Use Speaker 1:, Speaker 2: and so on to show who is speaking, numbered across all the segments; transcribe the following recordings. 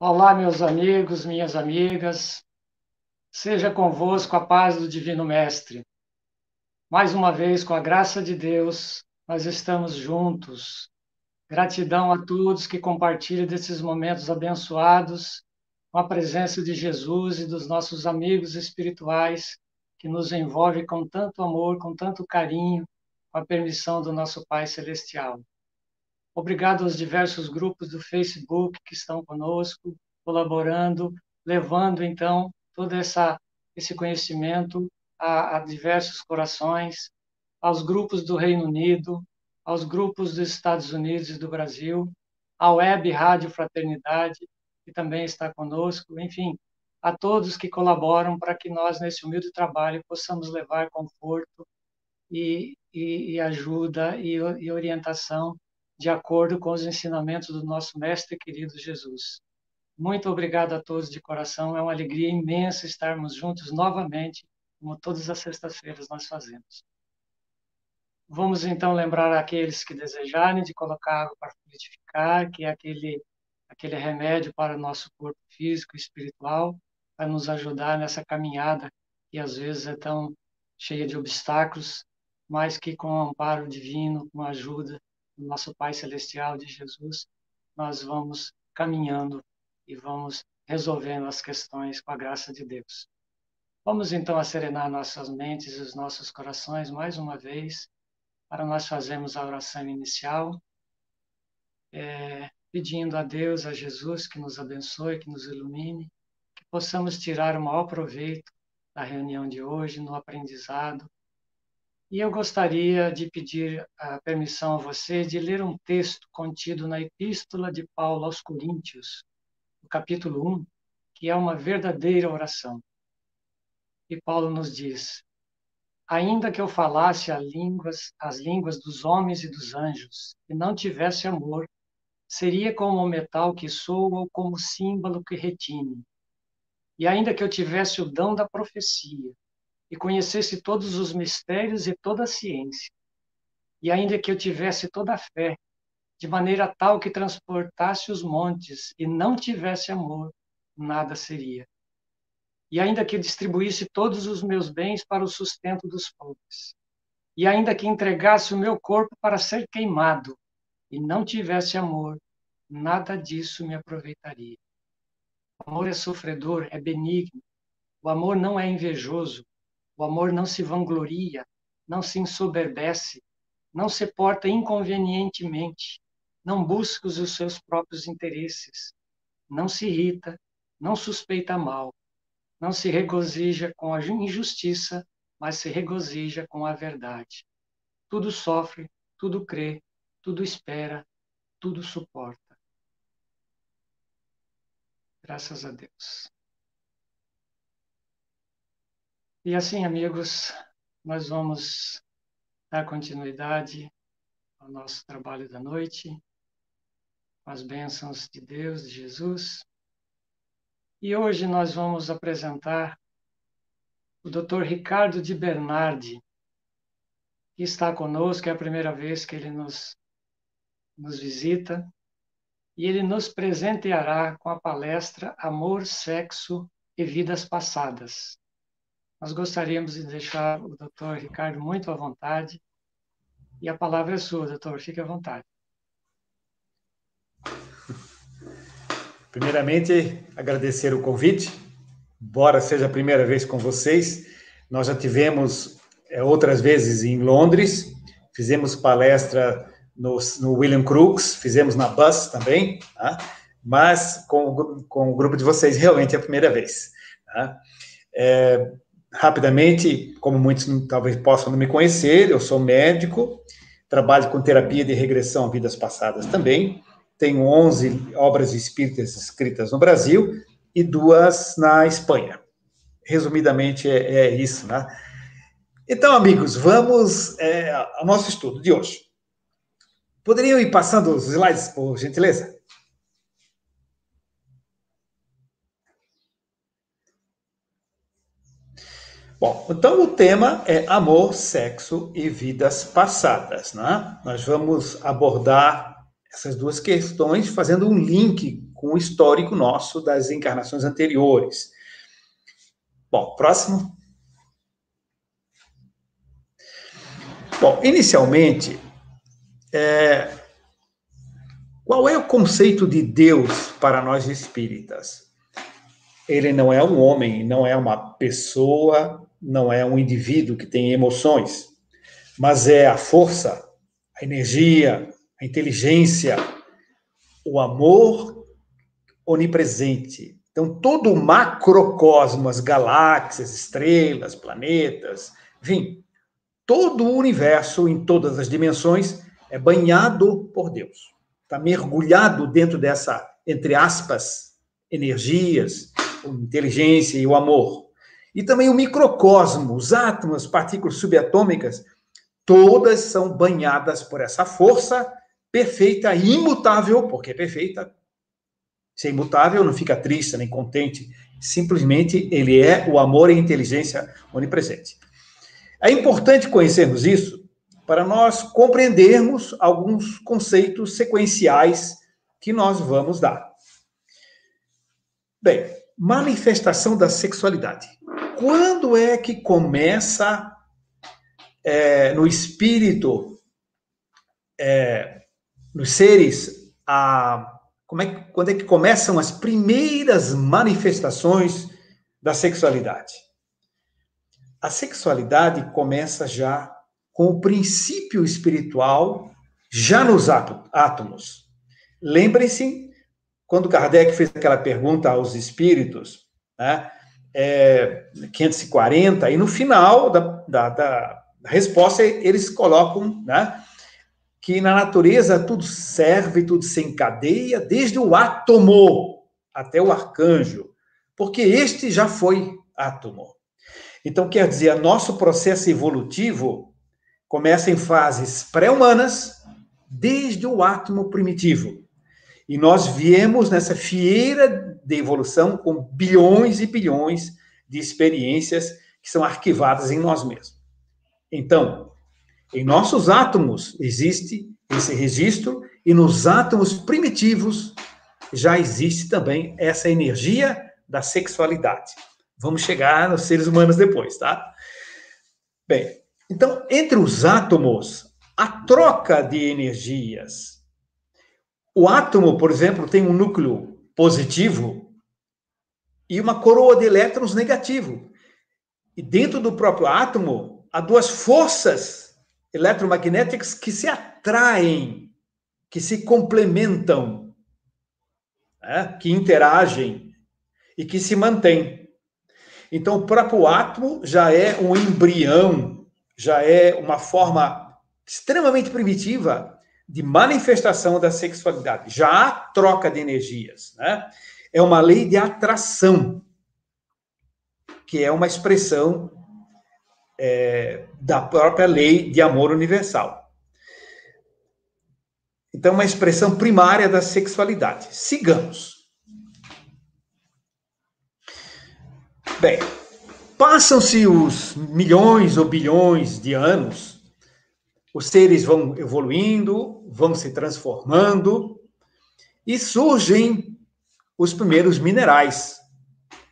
Speaker 1: Olá, meus amigos, minhas amigas, seja convosco a paz do Divino Mestre. Mais uma vez, com a graça de Deus, nós estamos juntos. Gratidão a todos que compartilham desses momentos abençoados com a presença de Jesus e dos nossos amigos espirituais que nos envolvem com tanto amor, com tanto carinho, com a permissão do nosso Pai Celestial. Obrigado aos diversos grupos do Facebook que estão conosco, colaborando, levando, então, esse conhecimento a diversos corações, aos grupos do Reino Unido, aos grupos dos Estados Unidos e do Brasil, à Web Rádio Fraternidade, que também está conosco, enfim, a todos que colaboram para que nós, nesse humilde trabalho, possamos levar conforto e ajuda e orientação de acordo com os ensinamentos do nosso Mestre querido Jesus. Muito obrigado a todos de coração, é uma alegria imensa estarmos juntos novamente, como todas as sextas-feiras nós fazemos. Vamos então lembrar aqueles que desejarem de colocar água para fluidificar, que é aquele remédio para o nosso corpo físico e espiritual, para nos ajudar nessa caminhada que às vezes é tão cheia de obstáculos, mas que com o amparo divino, com a ajuda do nosso Pai Celestial, de Jesus, nós vamos caminhando e vamos resolvendo as questões com a graça de Deus. Vamos então serenar nossas mentes e os nossos corações mais uma vez, para nós fazermos a oração inicial, pedindo a Deus, a Jesus, que nos abençoe, que nos ilumine, que possamos tirar o maior proveito da reunião de hoje, no aprendizado. E eu gostaria de pedir a permissão a você de ler um texto contido na Epístola de Paulo aos Coríntios, no capítulo 1, que é uma verdadeira oração. E Paulo nos diz: ainda que eu falasse as línguas dos homens e dos anjos, e não tivesse amor, seria como o metal que soa ou como o símbolo que retine. E ainda que eu tivesse o dom da profecia, e conhecesse todos os mistérios e toda a ciência, e ainda que eu tivesse toda a fé, de maneira tal que transportasse os montes, e não tivesse amor, nada seria. E ainda que distribuísse todos os meus bens para o sustento dos pobres, e ainda que entregasse o meu corpo para ser queimado, e não tivesse amor, nada disso me aproveitaria. O amor é sofredor, é benigno. O amor não é invejoso. O amor não se vangloria, não se ensoberbece, não se porta inconvenientemente, não busca os seus próprios interesses, não se irrita, não suspeita mal, não se regozija com a injustiça, mas se regozija com a verdade. Tudo sofre, tudo crê, tudo espera, tudo suporta. Graças a Deus. E assim, amigos, nós vamos dar continuidade ao nosso trabalho da noite, com as bênçãos de Deus, de Jesus. E hoje nós vamos apresentar o Dr. Ricardo de Bernardi, que está conosco, é a primeira vez que ele nos visita, e ele nos presenteará com a palestra Amor, Sexo e Vidas Passadas. Nós gostaríamos de deixar o Dr. Ricardo muito à vontade, e a palavra é sua, doutor, fique à vontade.
Speaker 2: Primeiramente, agradecer o convite, embora seja a primeira vez com vocês. Nós já tivemos outras vezes em Londres, fizemos palestra no William Crookes, fizemos na BUS também, tá? Mas com o grupo de vocês realmente é a primeira vez. Tá? Rapidamente, como muitos talvez possam não me conhecer, eu sou médico, trabalho com terapia de regressão a vidas passadas também, tenho 11 obras espíritas escritas no Brasil e 2 na Espanha. Resumidamente, é isso, né? Então, amigos, vamos ao nosso estudo de hoje. Poderiam ir passando os slides, por gentileza? Bom, então o tema é amor, sexo e vidas passadas, né? Nós vamos abordar essas duas questões fazendo um link com o histórico nosso das encarnações anteriores. Bom, próximo. Bom, inicialmente, qual é o conceito de Deus para nós espíritas? Ele não é um homem, não é uma pessoa, não é um indivíduo que tem emoções, mas é a força, a energia, a inteligência, o amor onipresente. Então, todo o macrocosmo, as galáxias, estrelas, planetas, enfim, todo o universo, em todas as dimensões, é banhado por Deus. Está mergulhado dentro dessa, entre aspas, energias, inteligência e o amor. E também o microcosmo, os átomos, partículas subatômicas, todas são banhadas por essa força perfeita e imutável, porque é perfeita. Se é imutável, não fica triste nem contente. Simplesmente, ele é o amor e a inteligência onipresente. É importante conhecermos isso para nós compreendermos alguns conceitos sequenciais que nós vamos dar. Bem, manifestação da sexualidade. Quando é que começa no espírito, nos seres, a Quando é que começam as primeiras manifestações da sexualidade? A sexualidade começa já com o princípio espiritual já nos átomos. Lembrem-se, quando Kardec fez aquela pergunta aos espíritos, né, 540, e no final da resposta eles colocam, né, que na natureza tudo serve, tudo se encadeia, desde o átomo até o arcanjo, porque este já foi átomo. Então, quer dizer, nosso processo evolutivo começa em fases pré-humanas, desde o átomo primitivo. E nós viemos nessa fieira de evolução com bilhões e bilhões de experiências que são arquivadas em nós mesmos. Então, em nossos átomos existe esse registro, e nos átomos primitivos já existe também essa energia da sexualidade. Vamos chegar nos seres humanos depois, tá? Bem, então, entre os átomos, a troca de energias. O átomo, por exemplo, tem um núcleo positivo e uma coroa de elétrons negativo. E dentro do próprio átomo, há duas forças eletromagnéticas que se atraem, que se complementam, né? Que interagem e que se mantêm. Então, o próprio átomo já é um embrião, já é uma forma extremamente primitiva de manifestação da sexualidade. Já há troca de energias, né? É uma lei de atração, que é uma expressão da própria lei de amor universal. Então, uma expressão primária da sexualidade. Sigamos. Bem, passam-se os milhões ou bilhões de anos, os seres vão evoluindo, vão se transformando, e surgem os primeiros minerais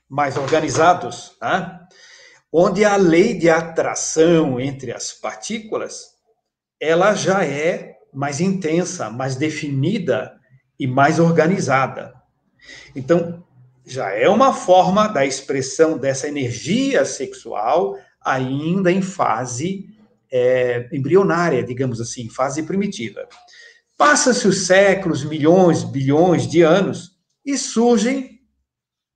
Speaker 2: mais organizados, né? Onde a lei de atração entre as partículas, ela já é mais intensa, mais definida e mais organizada. Então, já é uma forma da expressão dessa energia sexual ainda em fase embrionária, digamos assim, fase primitiva. Passam-se os séculos, milhões, bilhões de anos e surgem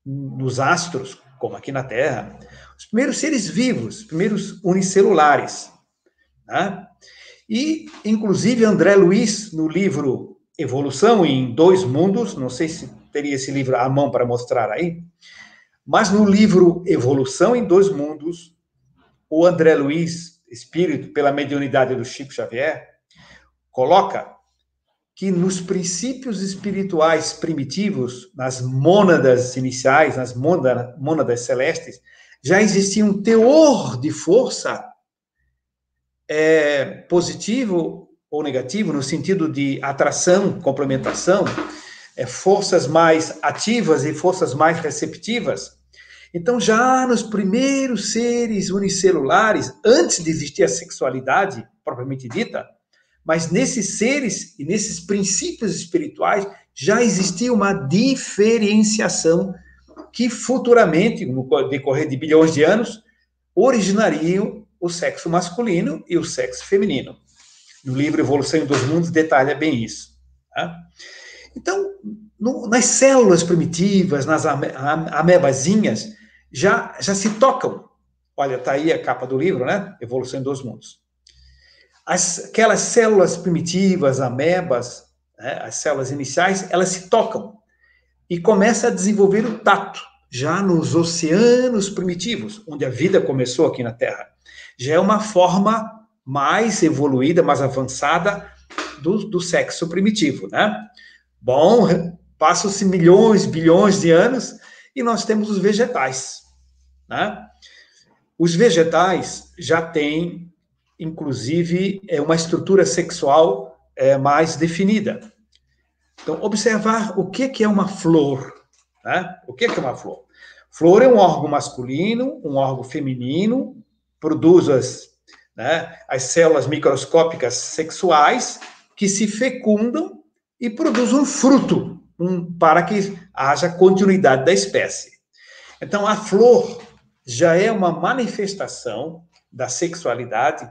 Speaker 2: nos astros, como aqui na Terra, os primeiros seres vivos, os primeiros unicelulares, né? E, inclusive, André Luiz, no livro Evolução em Dois Mundos, não sei se teria esse livro à mão para mostrar aí, mas no livro Evolução em Dois Mundos, o André Luiz, espírito pela mediunidade do Chico Xavier, coloca que nos princípios espirituais primitivos, nas mônadas iniciais, nas mônadas celestes, já existia um teor de força positivo ou negativo, no sentido de atração, complementação, forças mais ativas e forças mais receptivas. Então, já nos primeiros seres unicelulares, antes de existir a sexualidade propriamente dita, mas nesses seres e nesses princípios espirituais já existia uma diferenciação que futuramente, no decorrer de bilhões de anos, originariam o sexo masculino e o sexo feminino. No livro Evolução em Dois Mundos detalha bem isso. Tá? Então, nas células primitivas, nas amebazinhas, já se tocam. Olha, está aí a capa do livro, né? Evolução em Dois Mundos. Aquelas células primitivas, amebas, né, as células iniciais, elas se tocam e começam a desenvolver o tato, já nos oceanos primitivos, onde a vida começou aqui na Terra. Já é uma forma mais evoluída, mais avançada do sexo primitivo, né? Bom, passam-se milhões, bilhões de anos e nós temos os vegetais, né? Os vegetais já têm, inclusive, uma estrutura sexual mais definida. Então, observar o que é uma flor, né? O que é uma flor? Flor é um órgão masculino, um órgão feminino, produz as células microscópicas sexuais que se fecundam e produzem um fruto. para que haja continuidade da espécie. Então, a flor já é uma manifestação da sexualidade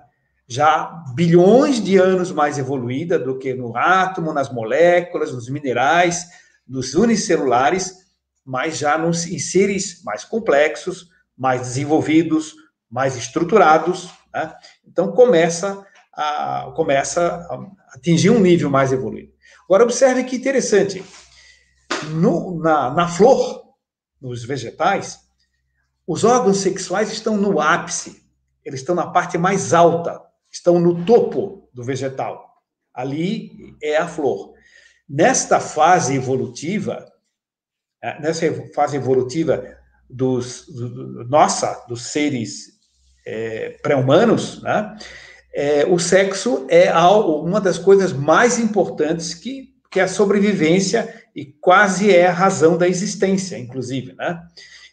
Speaker 2: já bilhões de anos mais evoluída do que no átomo, nas moléculas, nos minerais, nos unicelulares, mas já em seres mais complexos, mais desenvolvidos, mais estruturados, né? Então, começa a atingir um nível mais evoluído. Agora, observe que interessante. Na flor, nos vegetais, os órgãos sexuais estão no ápice, eles estão na parte mais alta, estão no topo do vegetal. Ali é a flor. Nesta fase evolutiva dos seres pré-humanos, né? O sexo é uma das coisas mais importantes que é a sobrevivência e quase é a razão da existência, inclusive, né?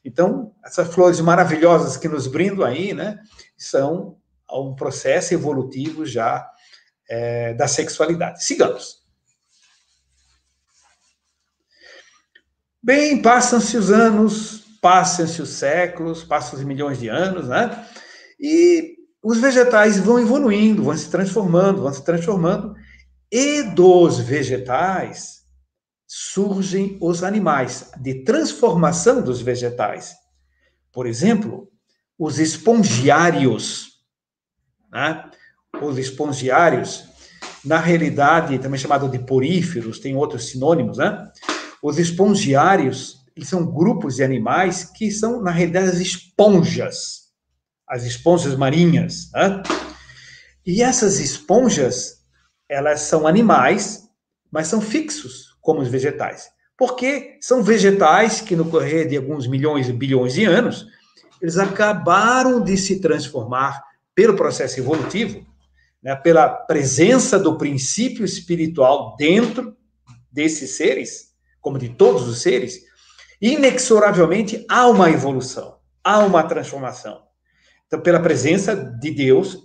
Speaker 2: Então, essas flores maravilhosas que nos brindam aí, né, são um processo evolutivo já da sexualidade. Sigamos. Bem, passam-se os anos, passam-se os séculos, passam os milhões de anos, né? E os vegetais vão evoluindo, vão se transformando, e dos vegetais surgem os animais, de transformação dos vegetais. Por exemplo, os espongiários, né? Os espongiários, na realidade, também chamado de poríferos, tem outros sinônimos, né? Os espongiários, eles são grupos de animais que são, na realidade, as esponjas marinhas, né? E essas esponjas, elas são animais, mas são fixos, como os vegetais. Porque são vegetais que, no correr de alguns milhões e bilhões de anos, eles acabaram de se transformar pelo processo evolutivo, né, pela presença do princípio espiritual dentro desses seres, como de todos os seres, inexoravelmente há uma evolução, há uma transformação. Então, pela presença de Deus,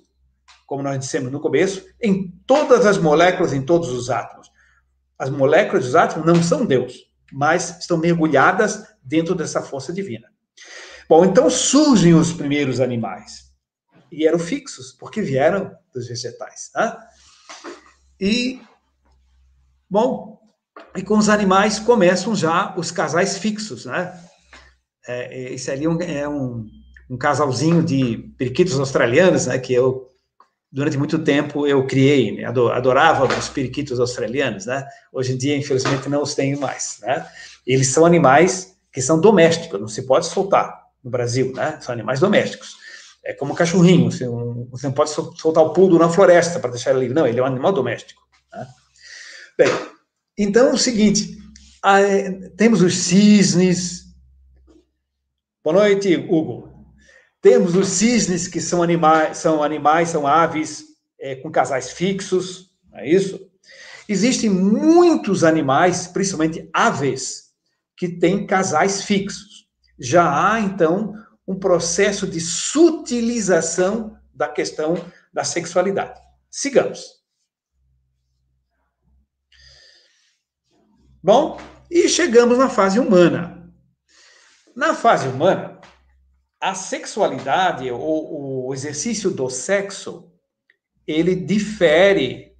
Speaker 2: como nós dissemos no começo, em todas as moléculas, em todos os átomos. As moléculas dos átomos não são Deus, mas estão mergulhadas dentro dessa força divina. Bom, então surgem os primeiros animais. E eram fixos, porque vieram dos vegetais. Tá? E com os animais começam já os casais fixos, né? Esse ali é um casalzinho de periquitos australianos, né? Que durante muito tempo, eu criei, né? Adorava os periquitos australianos, né? Hoje em dia, infelizmente, não os tenho mais, né? Eles são animais que são domésticos, não se pode soltar no Brasil, né? São animais domésticos. É como um cachorrinho, você não pode soltar o poodle na floresta para deixar ele livre. Não, ele é um animal doméstico. Né? Bem, então é o seguinte, temos os cisnes. Boa noite, Hugo. Temos os cisnes, que são são aves com casais fixos, não é isso? Existem muitos animais, principalmente aves, que têm casais fixos. Já há, então, um processo de sutilização da questão da sexualidade. Sigamos. Bom, e chegamos na fase humana. Na fase humana, a sexualidade, ou o exercício do sexo, ele difere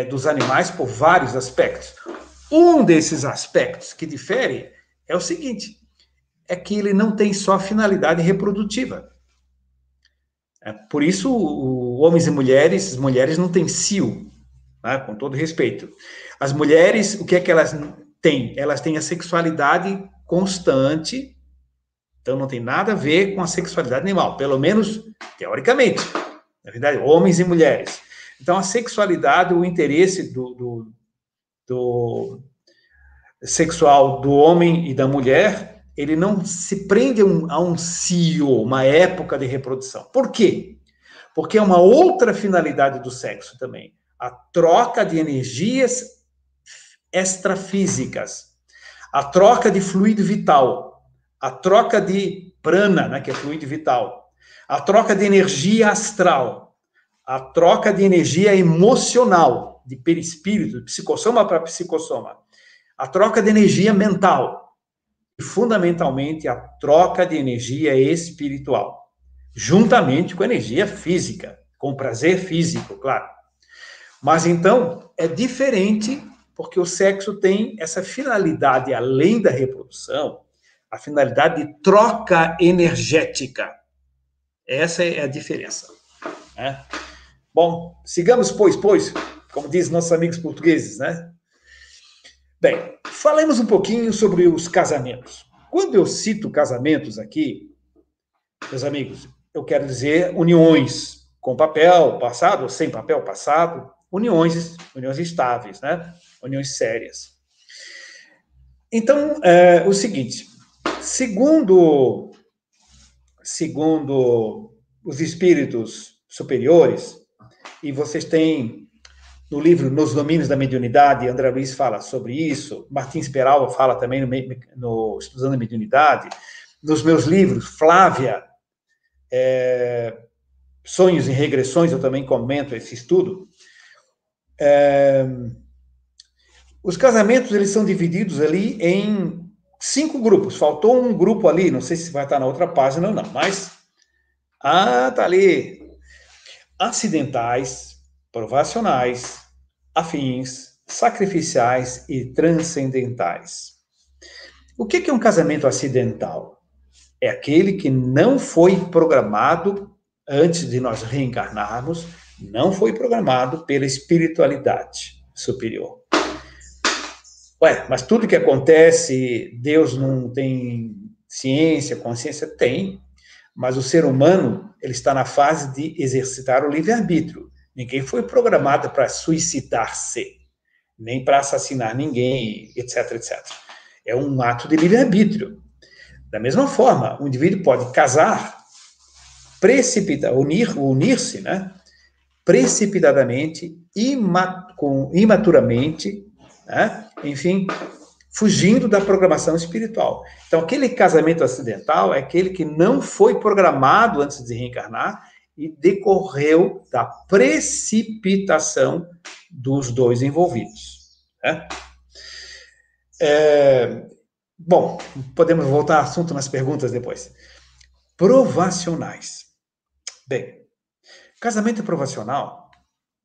Speaker 2: dos animais por vários aspectos. Um desses aspectos que difere é o seguinte, é que ele não tem só finalidade reprodutiva. Por isso, homens e mulheres, as mulheres não têm cio, né, com todo respeito. As mulheres, o que é que elas têm? Elas têm a sexualidade constante, então não tem nada a ver com a sexualidade animal, pelo menos teoricamente. Na verdade, homens e mulheres. Então, a sexualidade, o interesse do sexual do homem e da mulher, ele não se prende a um cio, uma época de reprodução. Por quê? Porque é uma outra finalidade do sexo também. A troca de energias extrafísicas, a troca de fluido vital, a troca de prana, né, que é fluido vital, a troca de energia astral, a troca de energia emocional, de perispírito, de psicossoma para psicossoma, a troca de energia mental e, fundamentalmente, a troca de energia espiritual, juntamente com a energia física, com o prazer físico, claro. Mas, então, é diferente, porque o sexo tem essa finalidade, além da reprodução, a finalidade de troca energética. Essa é a diferença, né? Bom, sigamos, pois, como dizem nossos amigos portugueses, né? Bem, falemos um pouquinho sobre os casamentos. Quando eu cito casamentos aqui, meus amigos, eu quero dizer uniões com papel passado ou sem papel passado, uniões estáveis, né? Uniões sérias. Então, o seguinte, segundo os espíritos superiores, e vocês têm no livro Nos Domínios da Mediunidade, André Luiz fala sobre isso, Martins Peralva fala também no Estudando a Mediunidade, nos meus livros, Flávia, Sonhos e Regressões, eu também comento esse estudo. Os casamentos, eles são divididos ali em 5 grupos. Faltou um grupo ali, não sei se vai estar na outra página ou não, mas... tá ali. Acidentais, provacionais, afins, sacrificiais e transcendentais. O que é um casamento acidental? É aquele que não foi programado antes de nós reencarnarmos, não foi programado pela espiritualidade superior. Mas tudo que acontece, Deus não tem ciência, consciência? Tem, mas o ser humano, ele está na fase de exercitar o livre-arbítrio. Ninguém foi programado para suicidar-se, nem para assassinar ninguém, etc, etc. É um ato de livre-arbítrio. Da mesma forma, o indivíduo pode casar, unir-se, né? Precipitadamente, imaturamente, né? Enfim, fugindo da programação espiritual. Então, aquele casamento acidental é aquele que não foi programado antes de reencarnar e decorreu da precipitação dos dois envolvidos, né? Bom, podemos voltar ao assunto nas perguntas depois. Provacionais. Bem, casamento provacional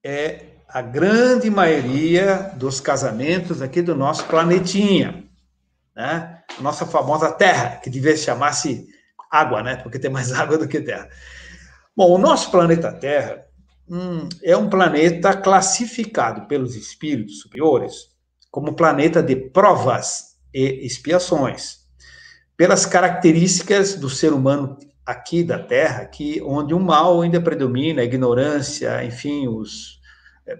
Speaker 2: é a grande maioria dos casamentos aqui do nosso planetinha, né? A nossa famosa Terra, que devia chamar-se água, né? Porque tem mais água do que terra. Bom, o nosso planeta Terra é um planeta classificado pelos espíritos superiores como planeta de provas e expiações, pelas características do ser humano aqui da Terra, onde o mal ainda predomina, a ignorância, enfim,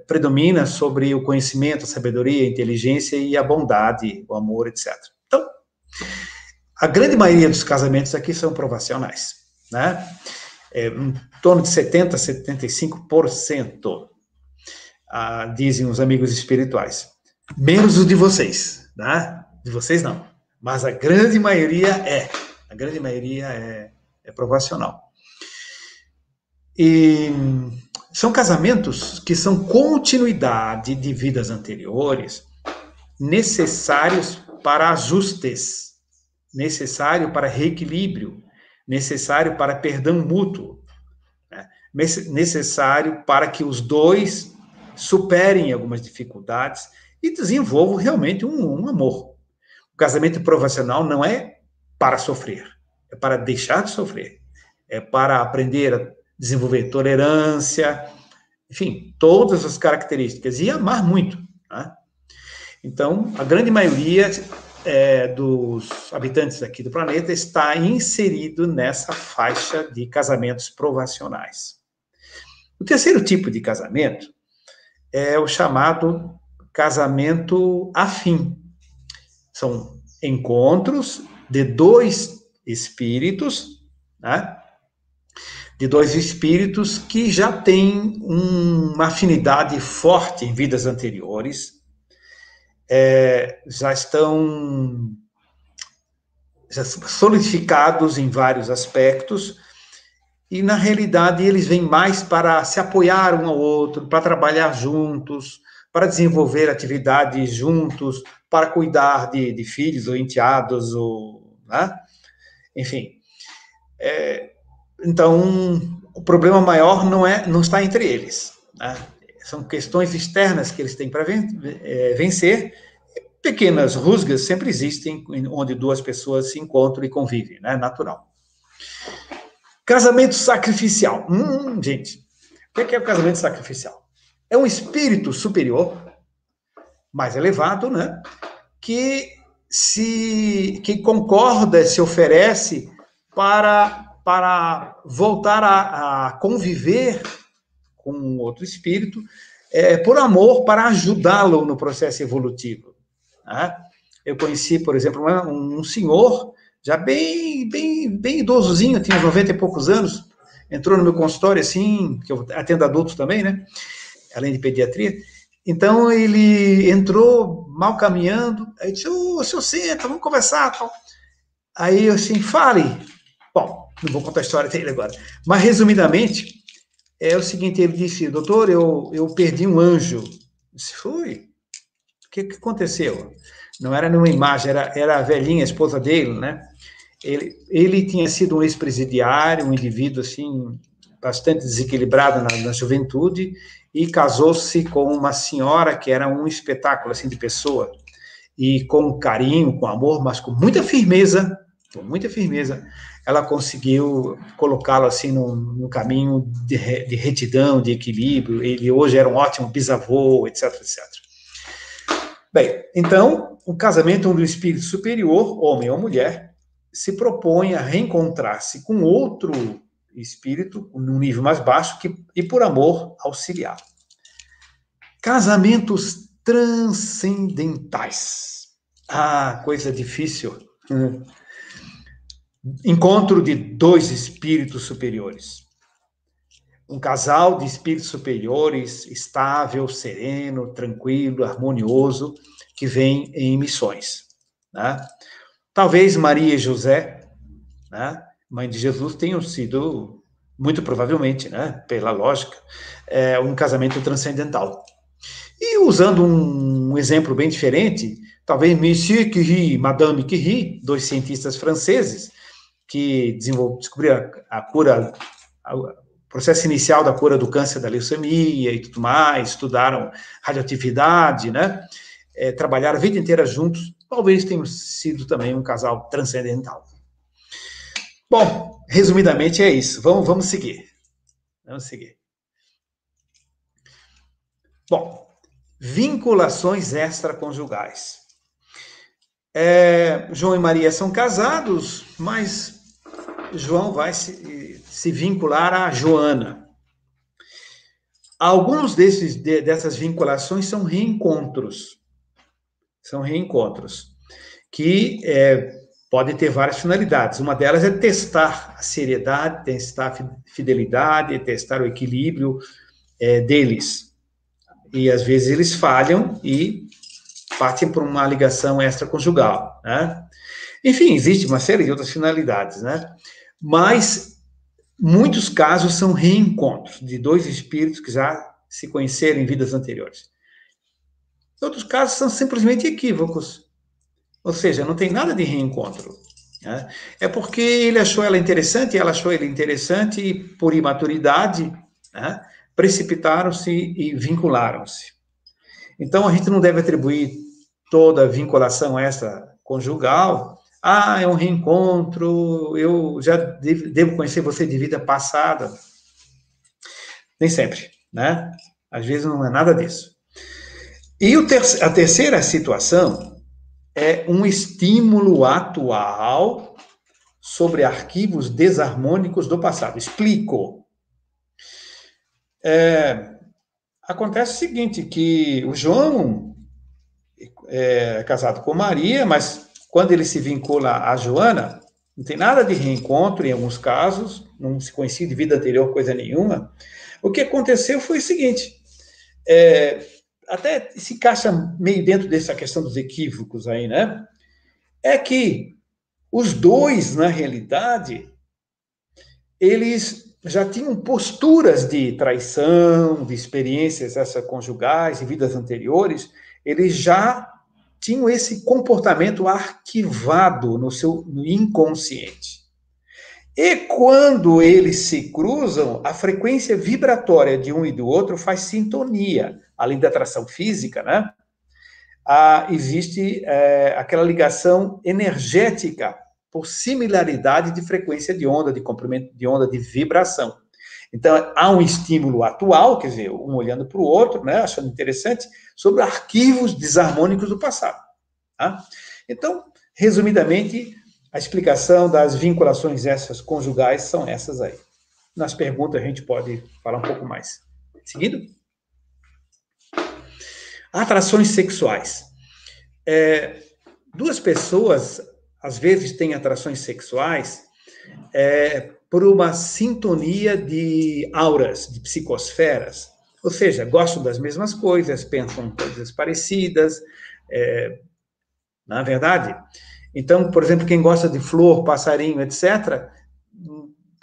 Speaker 2: predomina sobre o conhecimento, a sabedoria, a inteligência e a bondade, o amor, etc. Então, a grande maioria dos casamentos aqui são provacionais, né? Em torno de 70%, 75%, dizem os amigos espirituais. Menos os de vocês, né? De vocês não. Mas a grande maioria é provacional. E são casamentos que são continuidade de vidas anteriores, necessários para ajustes, necessário para reequilíbrio, necessário para perdão mútuo, né? Necessário para que os dois superem algumas dificuldades e desenvolvam realmente um amor. O casamento provacional não é para sofrer, é para deixar de sofrer, é para aprender a desenvolver tolerância, enfim, todas as características, e amar muito, né? Então, a grande maioria dos habitantes aqui do planeta está inserido nessa faixa de casamentos provacionais. O terceiro tipo de casamento é o chamado casamento afim. São encontros de dois espíritos, né? De dois espíritos que já têm uma afinidade forte em vidas anteriores, já estão solidificados em vários aspectos, e na realidade eles vêm mais para se apoiar um ao outro, para trabalhar juntos, para desenvolver atividades juntos, para cuidar de filhos ou enteados, ou, né? Enfim. Então, o problema maior não está entre eles, né? São questões externas que eles têm para vencer. Pequenas rusgas sempre existem, onde duas pessoas se encontram e convivem, né? Natural. Casamento sacrificial. Gente, o que é o casamento sacrificial? É um espírito superior, mais elevado, né? Que concorda, se oferece para voltar a conviver com um outro espírito, por amor, para ajudá-lo no processo evolutivo. Né? Eu conheci, por exemplo, um senhor, já bem idosozinho, tinha 90 e poucos anos, entrou no meu consultório, assim, que eu atendo adultos também, né? Além de pediatria. Então, ele entrou mal caminhando, aí disse, senhor, senta, vamos conversar, tal. Aí, eu assim, fale. Bom, não vou contar a história dele agora, mas, resumidamente, é o seguinte, ele disse, doutor, eu perdi um anjo. Eu disse, foi? O que aconteceu? Não era numa imagem, era a velhinha, a esposa dele, né? Ele tinha sido um ex-presidiário, um indivíduo, assim, bastante desequilibrado na juventude, e casou-se com uma senhora que era um espetáculo, assim, de pessoa, e com carinho, com amor, mas com muita firmeza, ela conseguiu colocá-lo, assim, num caminho de retidão, de equilíbrio. Ele hoje era um ótimo bisavô, etc, etc. Bem, então, o casamento onde o espírito superior, homem ou mulher, se propõe a reencontrar-se com outro espírito, num nível mais baixo, e por amor auxiliar. Casamentos transcendentais. Coisa difícil. Encontro de dois espíritos superiores. Um casal de espíritos superiores, estável, sereno, tranquilo, harmonioso, que vem em missões. Né? Talvez Maria e José, né, mãe de Jesus, tenham sido, muito provavelmente, né, pela lógica, um casamento transcendental. E usando um exemplo bem diferente, talvez Monsieur Curie e Madame Curie, dois cientistas franceses, que descobriram a cura, o processo inicial da cura do câncer da leucemia e tudo mais, estudaram radioatividade, né, trabalharam a vida inteira juntos, talvez tenham sido também um casal transcendental. Bom, resumidamente é isso. Vamos seguir. Bom, vinculações extraconjugais. João e Maria são casados, mas João vai se vincular a Joana. Alguns dessas vinculações são reencontros. Que pode ter várias finalidades. Uma delas é testar a seriedade, testar a fidelidade, testar o equilíbrio deles. E, às vezes, eles falham e partem para uma ligação extraconjugal, né? Enfim, existe uma série de outras finalidades, né? Mas muitos casos são reencontros de dois espíritos que já se conheceram em vidas anteriores. Outros casos são simplesmente equívocos. Ou seja, não tem nada de reencontro. Né? É porque ele achou ela interessante, ela achou ele interessante, e por imaturidade, né, precipitaram-se e vincularam-se. Então, a gente não deve atribuir toda vinculação extraconjugal. É um reencontro, eu já devo conhecer você de vida passada. Nem sempre, né? Às vezes não é nada disso. E a terceira situação é um estímulo atual sobre arquivos desarmônicos do passado. Explico. Acontece o seguinte, que o João é casado com Maria, mas quando ele se vincula a Joana, não tem nada de reencontro em alguns casos, não se conhecia de vida anterior coisa nenhuma. O que aconteceu foi o seguinte, até se encaixa meio dentro dessa questão dos equívocos aí, né? É que os dois, na realidade, eles já tinham posturas de traição, de experiências extraconjugais e vidas anteriores, eles já tinham esse comportamento arquivado no inconsciente. E quando eles se cruzam, a frequência vibratória de um e do outro faz sintonia, além da atração física, né? Existe aquela ligação energética por similaridade de frequência de onda, de comprimento de onda, de vibração. Então, há um estímulo atual, quer dizer, um olhando para o outro, né, achando interessante, sobre arquivos desarmônicos do passado. Tá? Então, resumidamente, a explicação das vinculações extraconjugais são essas aí. Nas perguntas a gente pode falar um pouco mais. Seguindo? Atrações sexuais. Duas pessoas, às vezes, têm atrações sexuais por uma sintonia de auras, de psicosferas. Ou seja, gostam das mesmas coisas, pensam coisas parecidas, na verdade. Então, por exemplo, quem gosta de flor, passarinho, etc.,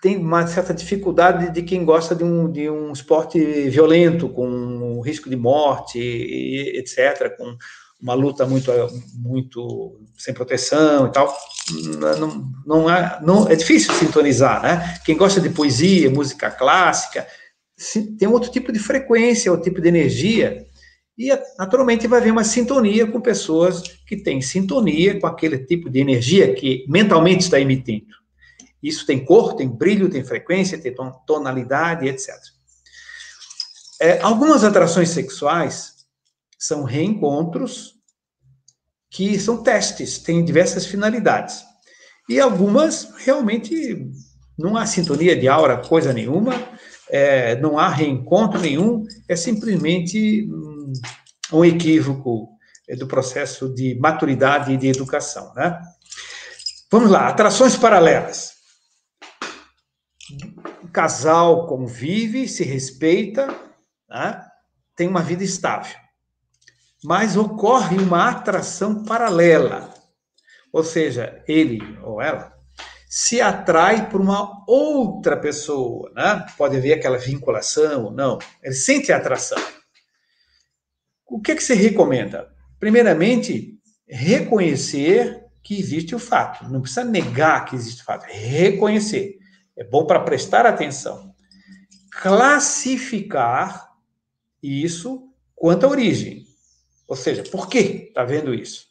Speaker 2: tem uma certa dificuldade de quem gosta de um esporte violento, com risco de morte, etc., com uma luta muito sem proteção e tal. Não é difícil sintonizar, né? Quem gosta de poesia, música clássica, tem outro tipo de frequência, outro tipo de energia, e naturalmente vai haver uma sintonia com pessoas que têm sintonia com aquele tipo de energia que mentalmente está emitindo. Isso tem cor, tem brilho, tem frequência, tem tonalidade, etc. Algumas atrações sexuais são reencontros que são testes, têm diversas finalidades. E algumas, realmente, não há sintonia de aura, coisa nenhuma, não há reencontro nenhum, é simplesmente um equívoco do processo de maturidade e de educação, né? Vamos lá, atrações paralelas. O casal convive, se respeita, né? Tem uma vida estável. Mas ocorre uma atração paralela. Ou seja, ele ou ela se atrai por uma outra pessoa, né? Pode haver aquela vinculação ou não. Ele sente a atração. O que se recomenda? Primeiramente, reconhecer que existe o fato. Não precisa negar que existe o fato. Reconhecer. É bom para prestar atenção. Classificar isso quanto à origem. Ou seja, por que está vendo isso?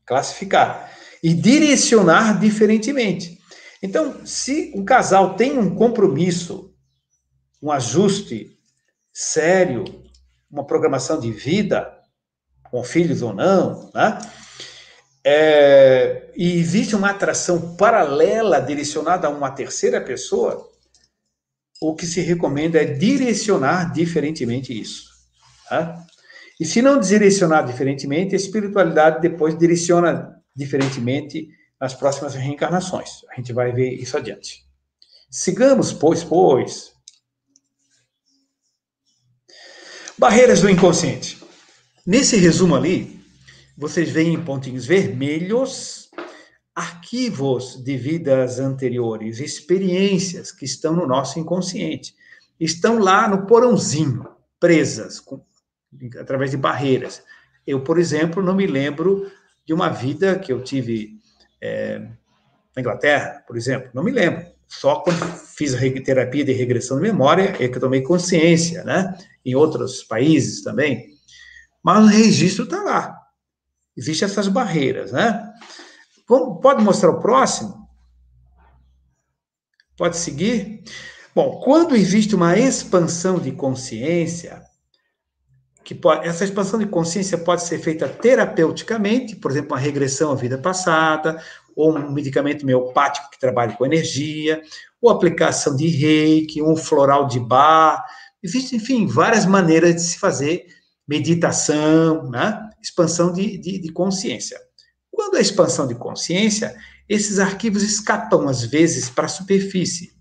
Speaker 2: Classificar. E direcionar diferentemente. Então, se um casal tem um compromisso, um ajuste sério, uma programação de vida, com filhos ou não, né? E existe uma atração paralela direcionada a uma terceira pessoa, o que se recomenda é direcionar diferentemente isso. Tá? E se não direcionar diferentemente, a espiritualidade depois direciona diferentemente nas próximas reencarnações. A gente vai ver isso adiante. Sigamos, pois. Barreiras do inconsciente. Nesse resumo ali, vocês veem em pontinhos vermelhos arquivos de vidas anteriores, experiências que estão no nosso inconsciente. Estão lá no porãozinho, presas, através de barreiras. Eu, por exemplo, não me lembro de uma vida que eu tive na Inglaterra, por exemplo. Não me lembro. Só quando fiz a terapia de regressão de memória é que eu tomei consciência, né? Em outros países também. Mas o registro está lá. Existem essas barreiras, né? Pode mostrar o próximo? Pode seguir? Bom, quando existe uma expansão de consciência, essa expansão de consciência pode ser feita terapeuticamente, por exemplo, uma regressão à vida passada, ou um medicamento homeopático que trabalha com energia, ou aplicação de reiki, um floral de Bach. Existem, enfim, várias maneiras de se fazer meditação, né? Expansão de consciência. Quando a expansão de consciência, esses arquivos escapam, às vezes, para a superfície.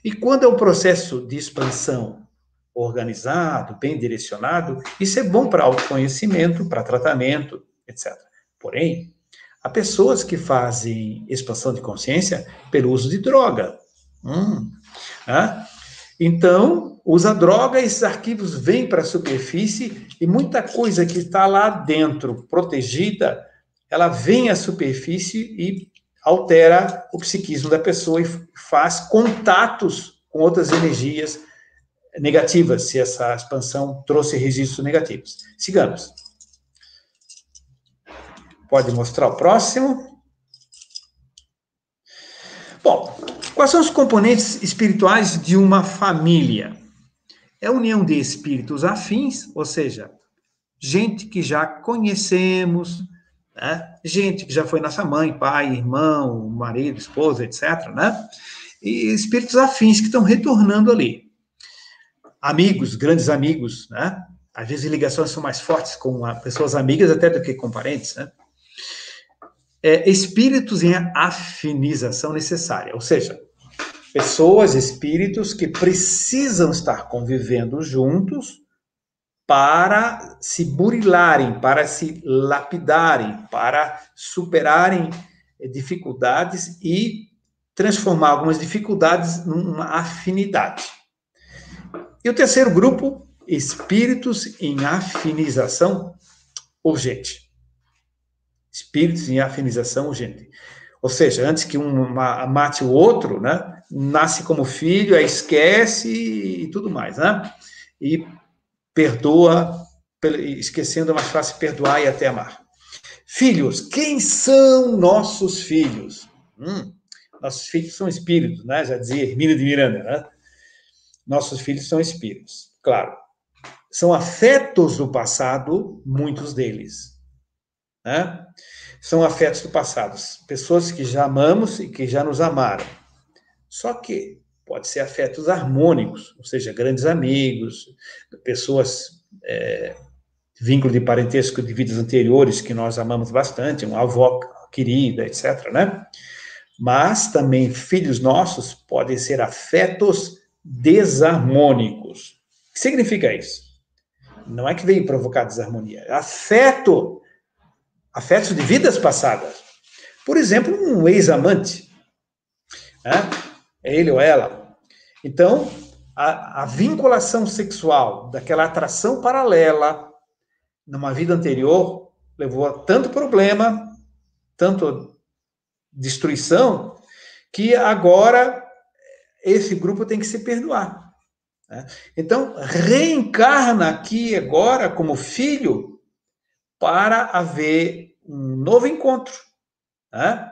Speaker 2: E quando é um processo de expansão organizado, bem direcionado, isso é bom para autoconhecimento, para tratamento, etc. Porém, há pessoas que fazem expansão de consciência pelo uso de droga, Então, usa droga, esses arquivos vêm para a superfície e muita coisa que está lá dentro, protegida, ela vem à superfície e altera o psiquismo da pessoa e faz contatos com outras energias negativas, se essa expansão trouxe registros negativos. Sigamos. Pode mostrar o próximo. Bom, quais são os componentes espirituais de uma família? É a união de espíritos afins, ou seja, gente que já conhecemos, né? Gente que já foi nossa mãe, pai, irmão, marido, esposa, etc., né? E espíritos afins que estão retornando ali. Amigos, grandes amigos, né? Às vezes ligações são mais fortes com pessoas amigas até do que com parentes, né? Espíritos em afinização necessária, ou seja, pessoas, espíritos que precisam estar convivendo juntos para se burilarem, para se lapidarem, para superarem dificuldades e transformar algumas dificuldades numa afinidade. E o terceiro grupo, espíritos em afinização urgente. Espíritos em afinização urgente. Ou seja, antes que um mate o outro, né? Nasce como filho, aí esquece e tudo mais, né? E perdoa, esquecendo é mais fácil perdoar e até amar. Filhos, quem são nossos filhos? Nossos filhos são espíritos, né? Já dizia Hermínio de Miranda, né? Nossos filhos são espíritos, claro. São afetos do passado, muitos deles, né? São afetos do passado, pessoas que já amamos e que já nos amaram. Só que pode ser afetos harmônicos, ou seja, grandes amigos, pessoas, vínculo de parentesco de vidas anteriores que nós amamos bastante, uma avó querida, etc., né? Mas também filhos nossos podem ser afetos desarmônicos. O que significa isso? Não é que veio provocar desarmonia, é afetos de vidas passadas. Por exemplo, um ex-amante, né? É ele ou ela. Então, a vinculação sexual, daquela atração paralela, numa vida anterior, levou a tanto problema, tanto destruição, que agora esse grupo tem que se perdoar, né? Então, reencarna aqui agora como filho para haver um novo encontro, né?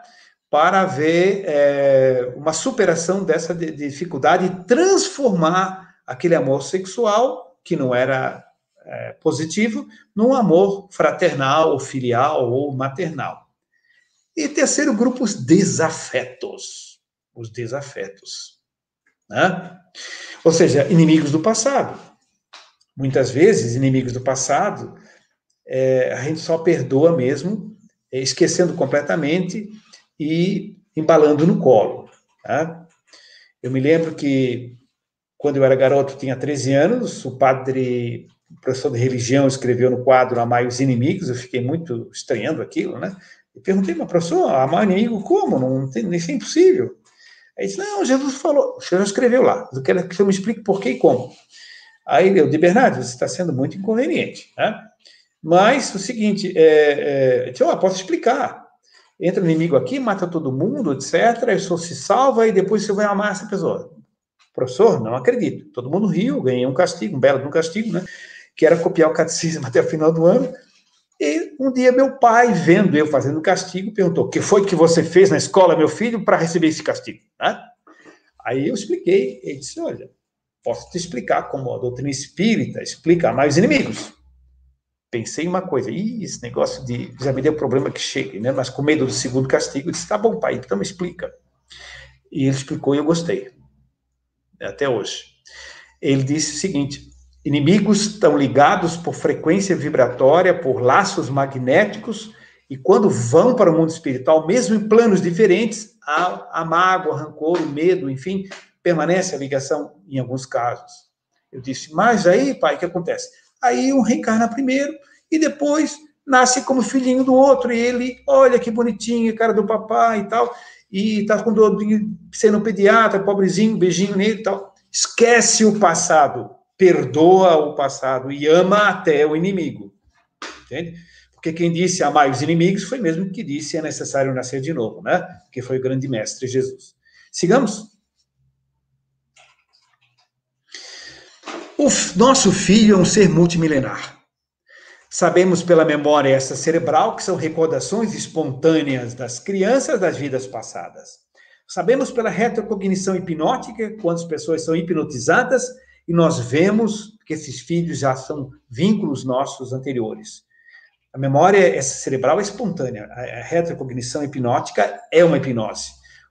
Speaker 2: Para haver uma superação dessa dificuldade e transformar aquele amor sexual, que não era positivo, num amor fraternal, ou filial, ou maternal. E terceiro grupo, os desafetos. Os desafetos, né? Ou seja, inimigos do passado. Muitas vezes, inimigos do passado, a gente só perdoa mesmo, esquecendo completamente e embalando no colo, tá? Eu me lembro que, quando eu era garoto, tinha 13 anos, o professor de religião, escreveu no quadro Amai os Inimigos, eu fiquei muito estranhando aquilo, né? E perguntei, mas professor, amar o inimigo como? Não tem, isso é impossível. Aí disse, não, Jesus falou, Jesus escreveu lá, eu quero que você me explique por que e como. Aí eu disse, Bernardo, você está sendo muito inconveniente, né? Mas o seguinte, posso explicar. Entra o inimigo aqui, mata todo mundo, etc. A pessoa se salva e depois você vai amar essa pessoa. Professor, não acredito. Todo mundo riu, ganhei um castigo, um belo castigo, né? Que era copiar o catecismo até o final do ano. E um dia meu pai, vendo eu fazendo castigo, perguntou, o que foi que você fez na escola, meu filho, para receber esse castigo? Né? Aí eu expliquei. Ele disse, olha, posso te explicar como a doutrina espírita explica amar os inimigos. Pensei em uma coisa, esse negócio já me deu problema que chegue, né? Mas com medo do segundo castigo, eu disse, tá bom, pai, então me explica. E ele explicou e eu gostei, até hoje. Ele disse o seguinte, inimigos estão ligados por frequência vibratória, por laços magnéticos, e quando vão para o mundo espiritual, mesmo em planos diferentes, a mágoa, rancor, o medo, enfim, permanece a ligação em alguns casos. Eu disse, mas aí, pai, o que acontece? Aí um reencarna primeiro e depois nasce como filhinho do outro. E ele, olha que bonitinho, cara do papai e tal. e tá com dor de ser no pediatra, pobrezinho, beijinho nele e tal. Esquece o passado, perdoa o passado e ama até o inimigo. Entende? Porque quem disse amar os inimigos foi mesmo que disse é necessário nascer de novo, né? Que foi o grande mestre Jesus. Sigamos. O nosso filho é um ser multimilenar. Sabemos pela memória essa cerebral que são recordações espontâneas das crianças das vidas passadas. Sabemos pela retrocognição hipnótica, quando as pessoas são hipnotizadas, e nós vemos que esses filhos já são vínculos nossos anteriores. A memória essa cerebral é espontânea. A retrocognição hipnótica é uma hipnose.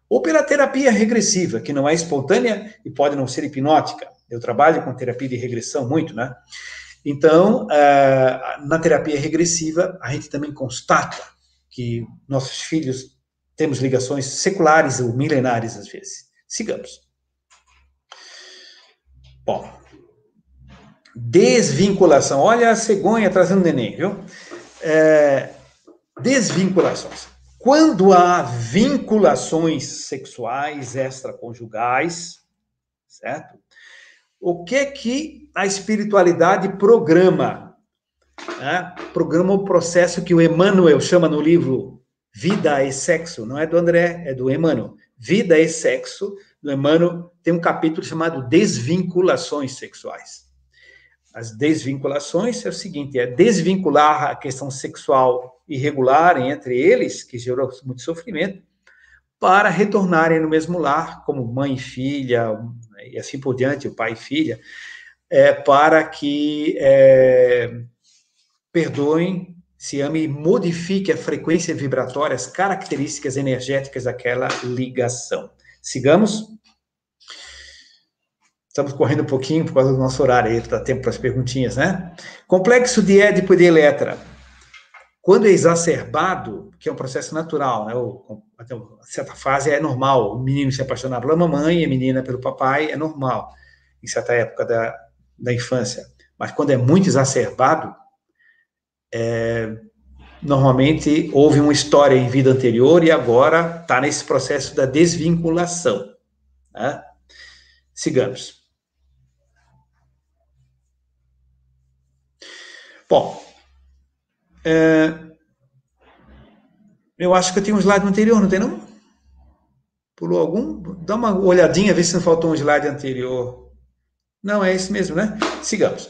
Speaker 2: Ou pela terapia regressiva, que não é espontânea e pode não ser hipnótica. Eu trabalho com terapia de regressão muito, né? Então, na terapia regressiva, a gente também constata que nossos filhos temos ligações seculares ou milenares, às vezes. Sigamos. Bom, desvinculação. Olha a cegonha trazendo neném, viu? Desvinculações. Quando há vinculações sexuais extraconjugais, certo? O que a espiritualidade programa? Né? Programa o processo que o Emmanuel chama no livro Vida e Sexo, não é do André, é do Emmanuel. Vida e Sexo, do Emmanuel, tem um capítulo chamado Desvinculações Sexuais. As desvinculações é o seguinte, é desvincular a questão sexual irregular entre eles, que gerou muito sofrimento, para retornarem no mesmo lar, como mãe e filha, e assim por diante, o pai e filha, para que perdoem, se amem e modifiquem a frequência vibratória, as características energéticas daquela ligação. Sigamos. Estamos correndo um pouquinho por causa do nosso horário, aí dá tempo para as perguntinhas, né? Complexo de Édipo e de Eletra. Quando é exacerbado, que é um processo natural, né? Até uma certa fase é normal, o menino se apaixonar pela mamãe e a menina pelo papai, é normal, em certa época da infância. Mas quando é muito exacerbado, normalmente houve uma história em vida anterior e agora está nesse processo da desvinculação. Né? Sigamos. Bom, eu acho que eu tinha um slide anterior, não tem não? Pulou algum? Dá uma olhadinha, vê se não faltou um slide anterior. Não, é esse mesmo, né? Sigamos.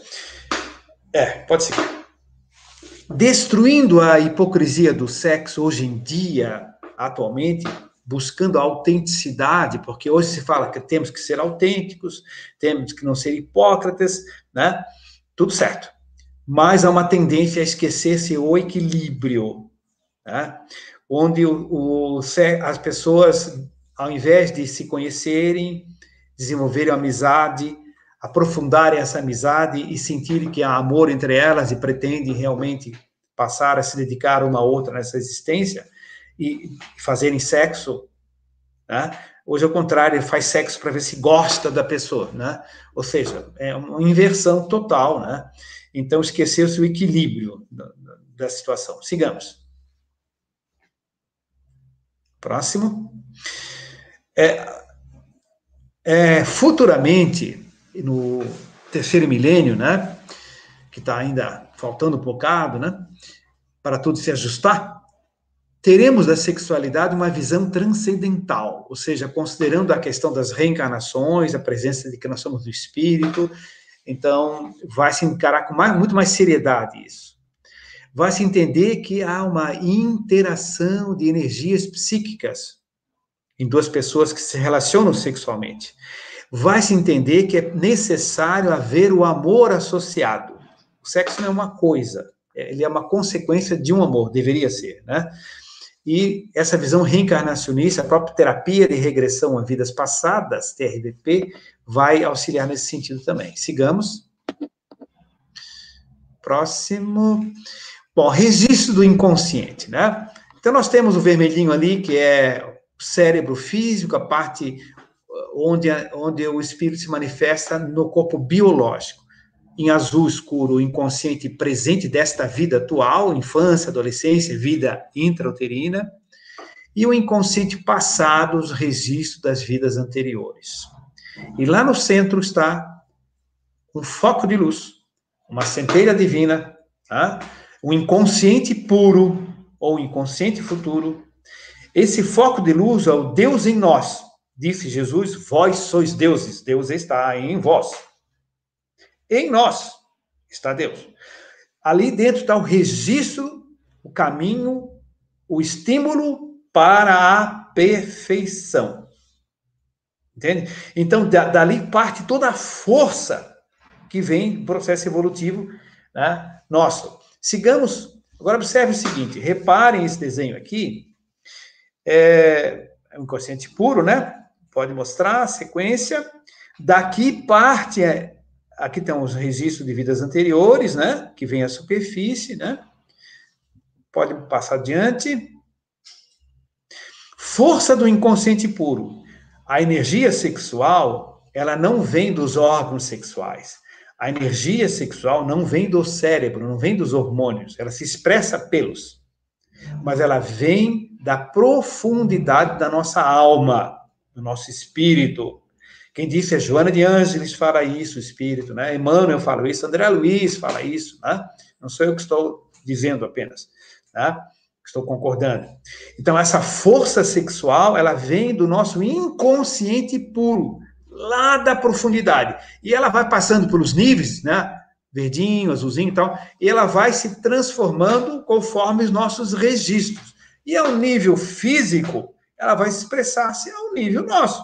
Speaker 2: Pode ser. Destruindo a hipocrisia do sexo hoje em dia, atualmente, buscando a autenticidade, porque hoje se fala que temos que ser autênticos, temos que não ser hipócritas, né? Tudo certo. Mas há uma tendência a esquecer-se o equilíbrio, né? Onde as pessoas, ao invés de se conhecerem, desenvolverem amizade, aprofundarem essa amizade e sentirem que há amor entre elas e pretendem realmente passar a se dedicar uma a outra nessa existência e fazerem sexo, né? Hoje, ao contrário, ele faz sexo para ver se gosta da pessoa, né? Ou seja, é uma inversão total, né? Então, esqueceu-se o equilíbrio da situação. Sigamos. Próximo. Futuramente, no terceiro milênio, né? Que está ainda faltando um bocado, né? Para tudo se ajustar, teremos da sexualidade uma visão transcendental, ou seja, considerando a questão das reencarnações, a presença de que nós somos do espírito. Então, vai se encarar com muito mais seriedade isso. Vai se entender que há uma interação de energias psíquicas em duas pessoas que se relacionam sexualmente. Vai se entender que é necessário haver o amor associado. O sexo não é uma coisa, ele é uma consequência de um amor, deveria ser, né? E essa visão reencarnacionista, a própria terapia de regressão a vidas passadas, TRDP, vai auxiliar nesse sentido também. Sigamos. Próximo. Bom, registro do inconsciente, né? Então, nós temos o vermelhinho ali, que é o cérebro físico, a parte onde o espírito se manifesta no corpo biológico. Em azul escuro, o inconsciente presente desta vida atual, infância, adolescência, vida intrauterina. e o inconsciente passado, os registros das vidas anteriores. E lá no centro está um foco de luz, uma centelha divina, tá? O inconsciente puro, ou inconsciente futuro. Esse foco de luz é o Deus em nós. Disse Jesus, vós sois deuses, Deus está em vós. Em nós está Deus. Ali dentro está o registro, o caminho, o estímulo para a perfeição. Entende? Então, dali parte toda a força que vem do processo evolutivo, né, nosso. Sigamos, agora observe o seguinte, reparem esse desenho aqui, é um inconsciente puro, né? Pode mostrar a sequência. Daqui parte, aqui tem os registros de vidas anteriores, né? Que vem à superfície, né? Pode passar adiante. Força do inconsciente puro. A energia sexual, ela não vem dos órgãos sexuais. A energia sexual não vem do cérebro, não vem dos hormônios. Ela se expressa pelos. Mas ela vem da profundidade da nossa alma, do nosso espírito. Quem disse é Joana de Ângeles fala isso, o espírito, né? Emmanuel fala isso, André Luiz fala isso, né? Não sou eu que estou dizendo apenas, né? Estou concordando. Então, essa força sexual, ela vem do nosso inconsciente puro, lá da profundidade. E ela vai passando pelos níveis, né? Verdinho, azulzinho e tal, e ela vai se transformando conforme os nossos registros. E ao nível físico, ela vai expressar-se ao nível nosso.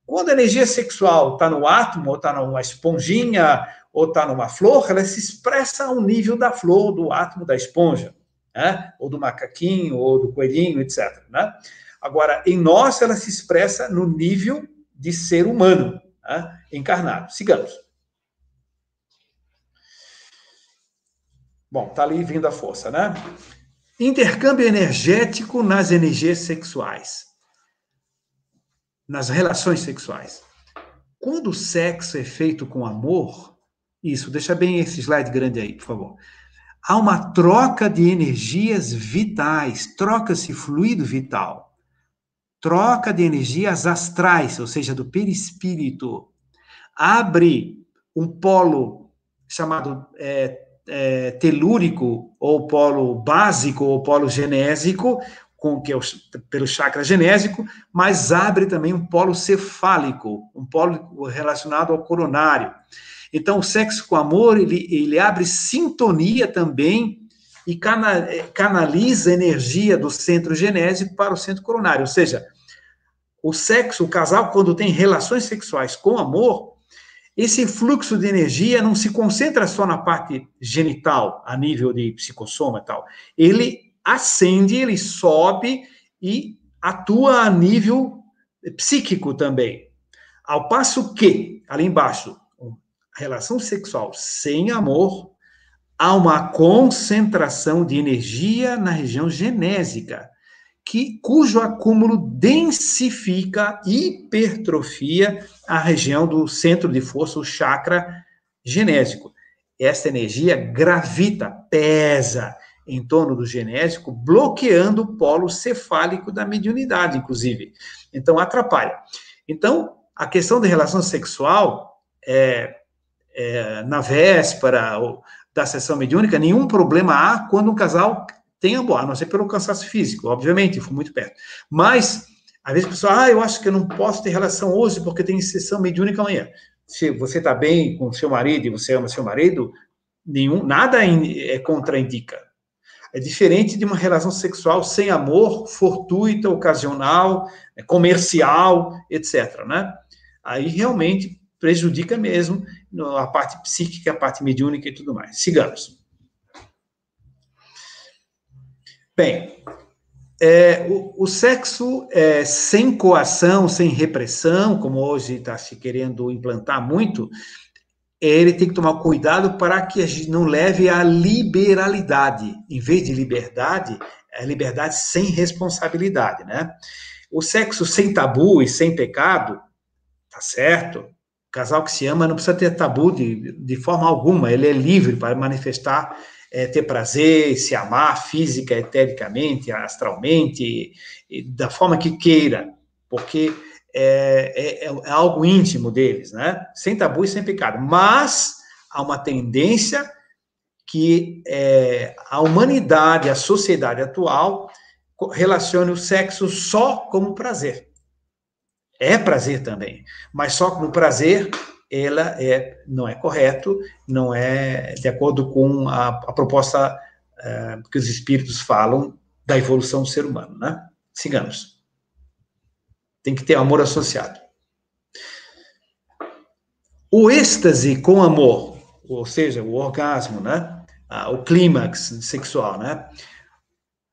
Speaker 2: Quando a energia sexual está no átomo, ou está numa esponjinha, ou está numa flor, ela se expressa ao nível da flor, do átomo, da esponja, né? Ou do macaquinho, ou do coelhinho, etc. Né? Agora, em nós, ela se expressa no nível de ser humano, né? Encarnado. Sigamos. Bom, está ali vindo a força, né? Intercâmbio energético nas energias sexuais, nas relações sexuais. Quando o sexo é feito com amor, isso, deixa bem esse slide grande aí, por favor. Há uma troca de energias vitais, troca-se fluido vital, troca de energias astrais, ou seja, do perispírito. Abre um polo chamado telúrico, ou polo básico, ou polo genésico, que é pelo chakra genésico, mas abre também um polo cefálico, um polo relacionado ao coronário. Então, o sexo com amor, ele abre sintonia também e canaliza a energia do centro genésico para o centro coronário. Ou seja, o sexo, o casal, quando tem relações sexuais com amor, esse fluxo de energia não se concentra só na parte genital, a nível de psicossoma e tal. Ele ascende, ele sobe e atua a nível psíquico também. Ao passo que, ali embaixo, a relação sexual sem amor, há uma concentração de energia na região genésica, cujo acúmulo densifica, hipertrofia a região do centro de força, o chakra genésico. Essa energia gravita, pesa em torno do genésico, bloqueando o polo cefálico da mediunidade, inclusive. Então, atrapalha. Então, a questão da relação sexual, na véspera da sessão mediúnica, nenhum problema há quando um casal tem amor, a não ser pelo cansaço físico, obviamente, foi muito perto. Mas, às vezes a pessoa, eu acho que eu não posso ter relação hoje porque tem sessão mediúnica amanhã. Se você está bem com seu marido e você ama seu marido, nada contraindica. É diferente de uma relação sexual sem amor, fortuita, ocasional, comercial, etc. Né? Aí realmente prejudica mesmo a parte psíquica, a parte mediúnica e tudo mais. Sigamos. Bem, o sexo sem coação, sem repressão, como hoje está se querendo implantar muito, ele tem que tomar cuidado para que a gente não leve à liberalidade. Em vez de liberdade, é liberdade sem responsabilidade, né? O sexo sem tabu e sem pecado, tá certo? O casal que se ama não precisa ter tabu de forma alguma, ele é livre para manifestar ter prazer, se amar física, etericamente, astralmente, da forma que queira, porque é algo íntimo deles, né? Sem tabu e sem pecado. Mas há uma tendência que a humanidade, a sociedade atual, relacione o sexo só como prazer. É prazer também, mas só como prazer, ela não é correto, não é de acordo com a proposta que os espíritos falam da evolução do ser humano, né? Sigamos. Tem que ter amor associado. O êxtase com amor, ou seja, o orgasmo, né? O clímax sexual, né?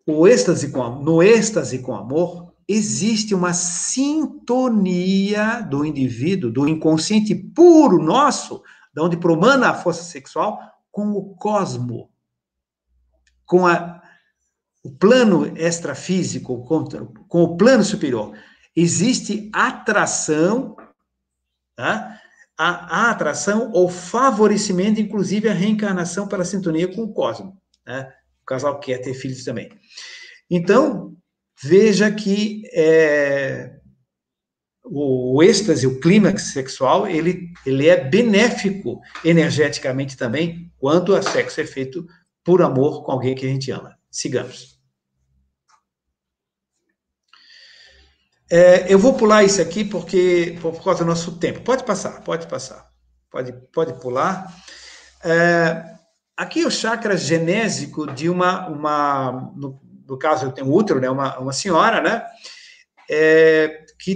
Speaker 2: No êxtase com amor, existe uma sintonia do indivíduo, do inconsciente puro nosso, de onde promana a força sexual, com o cosmo, com o plano extrafísico, com o plano superior. Existe atração, tá? A atração ou favorecimento, inclusive a reencarnação pela sintonia com o cosmo, né? O casal quer ter filhos também. Então, veja que o êxtase, o clímax sexual, ele é benéfico energeticamente também, quando o sexo é feito por amor com alguém que a gente ama. Sigamos. Eu vou pular isso aqui porque por causa do nosso tempo. Pode passar. Pode pular. Aqui o chakra genésico de no caso eu tenho útero, né, uma senhora, né, que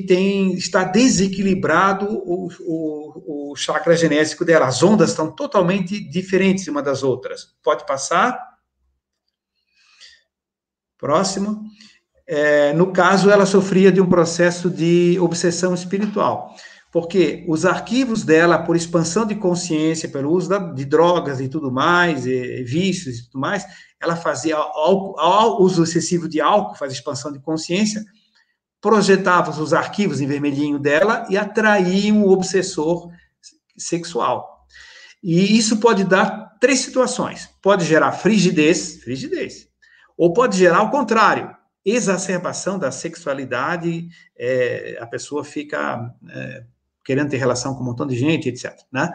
Speaker 2: está desequilibrado o chakra genésico dela. As ondas estão totalmente diferentes uma das outras. Pode passar. Próximo. No caso, ela sofria de um processo de obsessão espiritual, porque os arquivos dela, por expansão de consciência, pelo uso de drogas e tudo mais, vícios e tudo mais, ela fazia uso excessivo de álcool, faz expansão de consciência, projetava os arquivos em vermelhinho dela e atraía um obsessor sexual. E isso pode dar 3 situações. Pode gerar frigidez, ou pode gerar o contrário, exacerbação da sexualidade, a pessoa fica querendo ter relação com um montão de gente, etc. Né?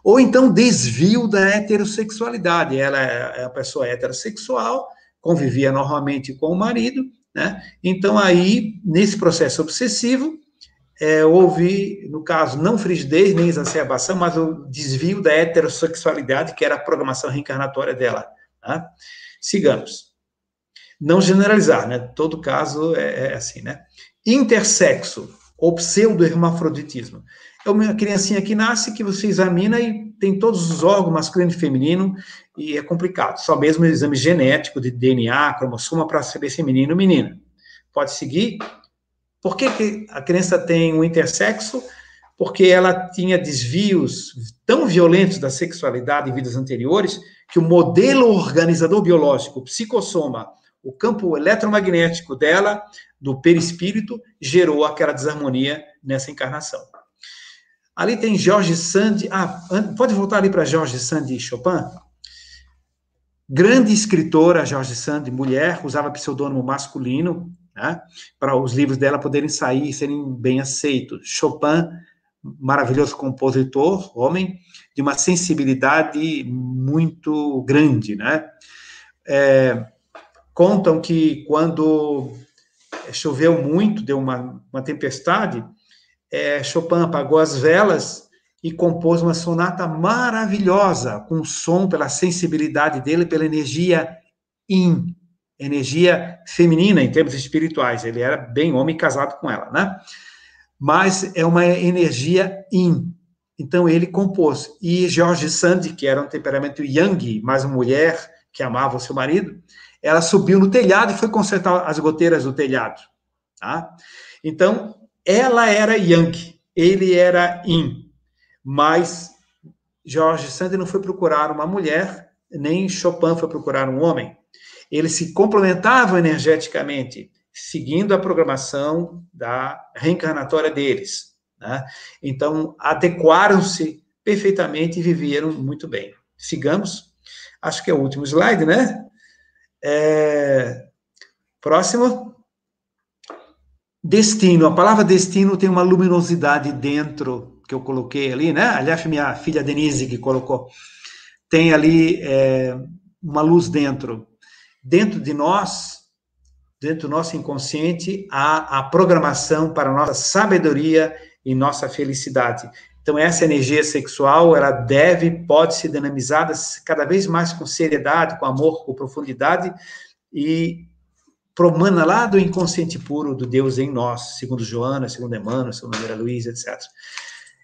Speaker 2: Ou então desvio da heterossexualidade. Ela é uma pessoa heterossexual, convivia normalmente com o marido, né? Então aí, nesse processo obsessivo, houve, no caso, não frigidez, nem exacerbação, mas o desvio da heterossexualidade, que era a programação reencarnatória dela. Tá? Sigamos. Não generalizar, né? Todo caso é assim, né? Intersexo, ou pseudo-hermafroditismo. É uma criancinha que nasce, que você examina e tem todos os órgãos, masculino e feminino, e é complicado. Só mesmo o exame genético de DNA, cromossoma, para saber se é menino ou menina. Pode seguir? Por que a criança tem um intersexo? Porque ela tinha desvios tão violentos da sexualidade em vidas anteriores, que o modelo organizador biológico, o psicossoma, o campo eletromagnético dela, do perispírito, gerou aquela desarmonia nessa encarnação. Ali tem George Sand. Pode voltar ali para George Sand e Chopin? Grande escritora, George Sand, mulher, usava pseudônimo masculino, né, para os livros dela poderem sair e serem bem aceitos. Chopin, maravilhoso compositor, homem, de uma sensibilidade muito grande, né? Contam que quando choveu muito, deu uma tempestade, Chopin apagou as velas e compôs uma sonata maravilhosa, com som pela sensibilidade dele, pela energia energia feminina em termos espirituais. Ele era bem homem casado com ela, né? Mas é uma energia Então ele compôs. E George Sand, que era um temperamento yang, mais uma mulher que amava o seu marido, ela subiu no telhado e foi consertar as goteiras do telhado. Tá? Então, ela era yang, ele era yin. Mas George Sand não foi procurar uma mulher, nem Chopin foi procurar um homem. Eles se complementavam energeticamente, seguindo a programação da reencarnatória deles. Né? Então, adequaram-se perfeitamente e viveram muito bem. Sigamos. Acho que é o último slide, né? Próximo. Destino. A palavra destino tem uma luminosidade dentro, que eu coloquei ali, né? Aliás, minha filha Denise que colocou. Tem ali uma luz dentro. Dentro de nós, dentro do nosso inconsciente, há a programação para a nossa sabedoria e nossa felicidade. Então, essa energia sexual, ela pode ser dinamizada cada vez mais com seriedade, com amor, com profundidade, e promana lá do inconsciente puro do Deus em nós, segundo Joana, segundo Emmanuel, segundo Maria Luísa, etc.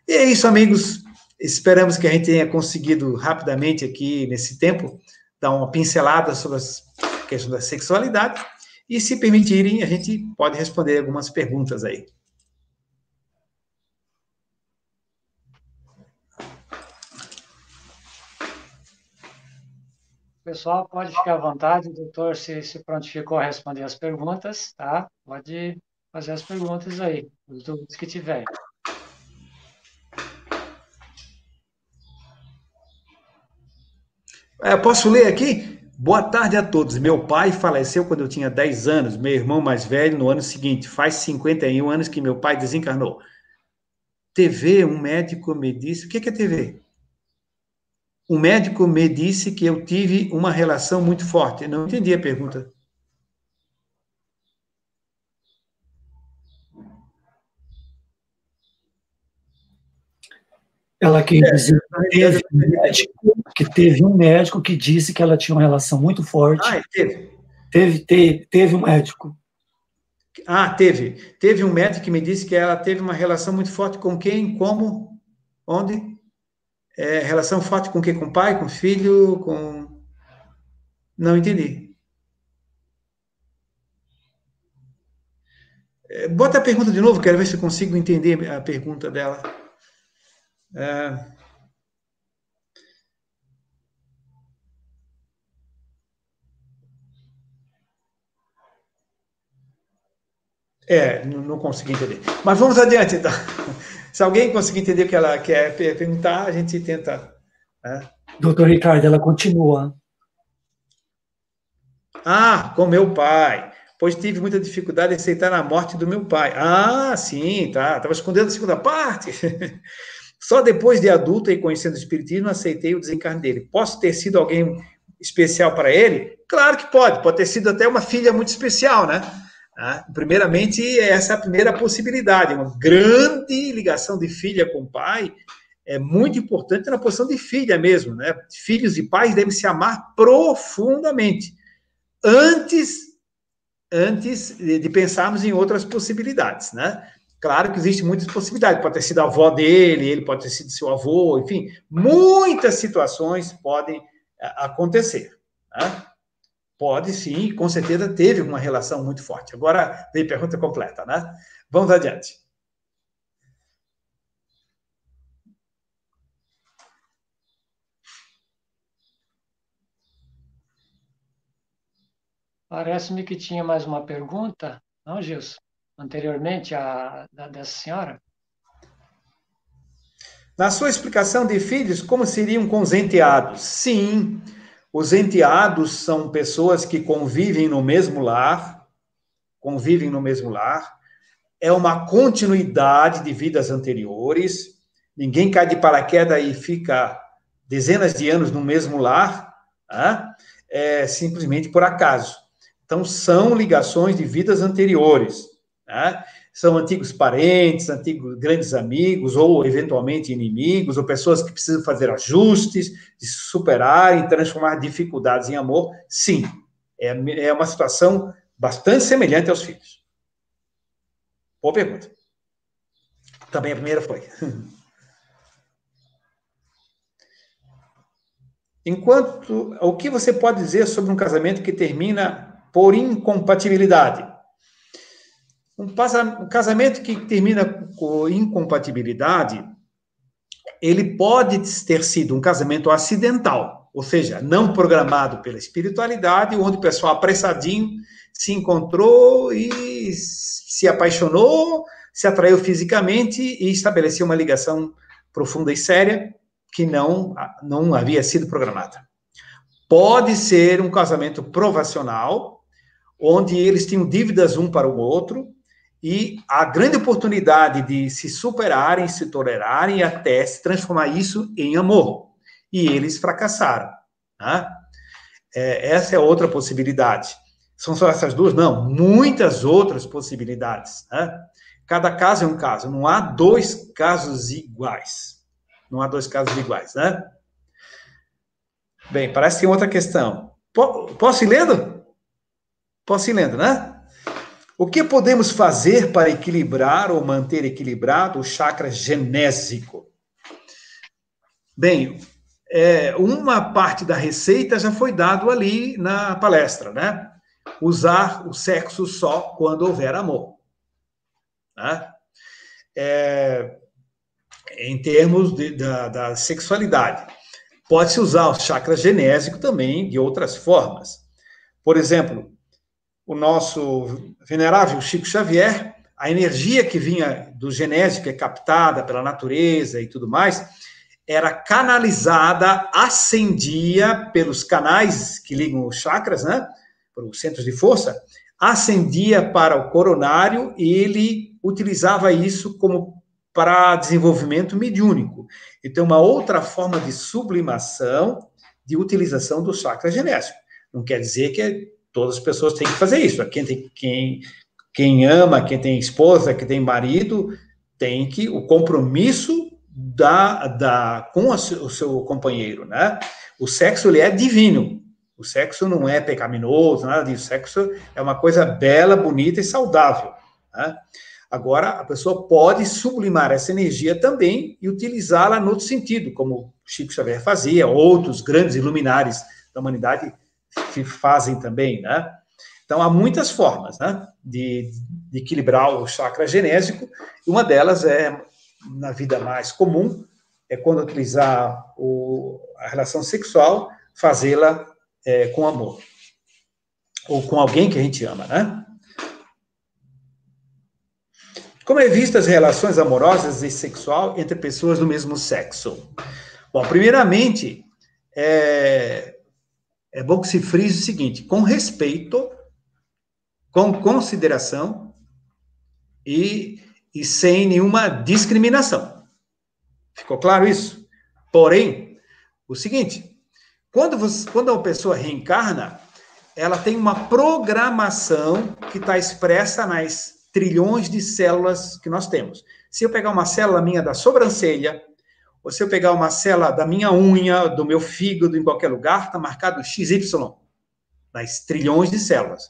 Speaker 2: E é isso, amigos. Esperamos que a gente tenha conseguido rapidamente aqui, nesse tempo, dar uma pincelada sobre as questões da sexualidade, e se permitirem, a gente pode responder algumas perguntas aí.
Speaker 1: Pessoal, pode ficar à vontade, o doutor se prontificou a responder as perguntas, tá? Pode fazer as perguntas aí, os dúvidas que tiverem.
Speaker 2: Posso ler aqui? Boa tarde a todos. Meu pai faleceu quando eu tinha 10 anos, meu irmão mais velho no ano seguinte. Faz 51 anos que meu pai desencarnou. TV, um médico me disse... O que é TV? Um médico me disse que eu tive uma relação muito forte. Não entendi a pergunta.
Speaker 3: Ela quer dizer que teve um médico que disse que ela tinha uma relação muito forte. Teve um médico.
Speaker 2: Teve um médico que me disse que ela teve uma relação muito forte com quem, como, onde? Relação forte com quem? Com o pai, com o filho, com... Não entendi. Bota a pergunta de novo, quero ver se eu consigo entender a pergunta dela. Não consegui entender. Mas vamos adiante, então. Se alguém conseguir entender o que ela quer perguntar, a gente tenta.
Speaker 3: Doutor Ricardo, ela continua.
Speaker 2: Com meu pai. Pois tive muita dificuldade em aceitar a morte do meu pai. Sim, tá. Estava escondendo a segunda parte. Só depois de adulto e conhecendo o espiritismo, aceitei o desencarne dele. Posso ter sido alguém especial para ele? Claro que pode. Pode ter sido até uma filha muito especial, né? Primeiramente, essa é a primeira possibilidade. Uma grande ligação de filha com pai é muito importante na posição de filha mesmo, né? Filhos e pais devem se amar profundamente antes de pensarmos em outras possibilidades, né? Claro que existem muitas possibilidades. Pode ter sido a avó dele, ele pode ter sido seu avô, enfim, muitas situações podem acontecer, né? Pode sim, com certeza teve uma relação muito forte. Agora vem pergunta completa, né? Vamos adiante.
Speaker 1: Parece-me que tinha mais uma pergunta, não, Gilson? Anteriormente, dessa senhora?
Speaker 2: Na sua explicação de filhos, como seriam com os enteados? Sim, os enteados são pessoas que convivem no mesmo lar, é uma continuidade de vidas anteriores, ninguém cai de paraquedas e fica dezenas de anos no mesmo lar, simplesmente por acaso. Então, são ligações de vidas anteriores, né? São antigos parentes, antigos grandes amigos, ou eventualmente inimigos, ou pessoas que precisam fazer ajustes, de superar e transformar dificuldades em amor. Sim, é uma situação bastante semelhante aos filhos. Boa pergunta. Também a primeira foi. O que você pode dizer sobre um casamento que termina por incompatibilidade? Um casamento que termina por incompatibilidade, ele pode ter sido um casamento acidental, ou seja, não programado pela espiritualidade, onde o pessoal apressadinho se encontrou e se apaixonou, se atraiu fisicamente e estabeleceu uma ligação profunda e séria que não havia sido programada. Pode ser um casamento provacional, onde eles tinham dívidas um para o outro, e a grande oportunidade de se superarem, se tolerarem, e até se transformar isso em amor. E eles fracassaram. Né? Essa é outra possibilidade. São só essas duas? Não, muitas outras possibilidades. Né? Cada caso é um caso, não há dois casos iguais. Não há dois casos iguais, né? Bem, parece que tem outra questão. Posso ir lendo? Posso ir lendo, né? O que podemos fazer para equilibrar ou manter equilibrado o chakra genésico? Bem, uma parte da receita já foi dado ali na palestra, né? Usar o sexo só quando houver amor. Né? Em termos da sexualidade. Pode-se usar o chakra genésico também de outras formas. Por exemplo, o nosso venerável Chico Xavier, a energia que vinha do genésico, é captada pela natureza e tudo mais, era canalizada, ascendia pelos canais que ligam os chakras, né, para os centros de força, ascendia para o coronário e ele utilizava isso como para desenvolvimento mediúnico. Então, uma outra forma de sublimação, de utilização do chakra genésico. Não quer dizer que todas as pessoas têm que fazer isso. Quem ama, quem tem esposa, quem tem marido, tem que o compromisso com o seu companheiro, né? O sexo, ele é divino. O sexo não é pecaminoso, nada disso. O sexo é uma coisa bela, bonita e saudável, né? Agora, a pessoa pode sublimar essa energia também e utilizá-la no outro sentido, como Chico Xavier fazia, outros grandes iluminares da humanidade fazem também, né? Então, há muitas formas, né, de equilibrar o chakra genésico, e uma delas na vida mais comum, é quando utilizar a relação sexual, fazê-la com amor, ou com alguém que a gente ama, né? Como é vista as relações amorosas e sexual entre pessoas do mesmo sexo? Bom, primeiramente, é bom que se frise o seguinte: com respeito, com consideração e sem nenhuma discriminação. Ficou claro isso? Porém, o seguinte, quando uma pessoa reencarna, ela tem uma programação que está expressa nas trilhões de células que nós temos. Se eu pegar uma célula minha da sobrancelha, ou se eu pegar uma célula da minha unha, do meu fígado, em qualquer lugar, está marcado XY, nas trilhões de células.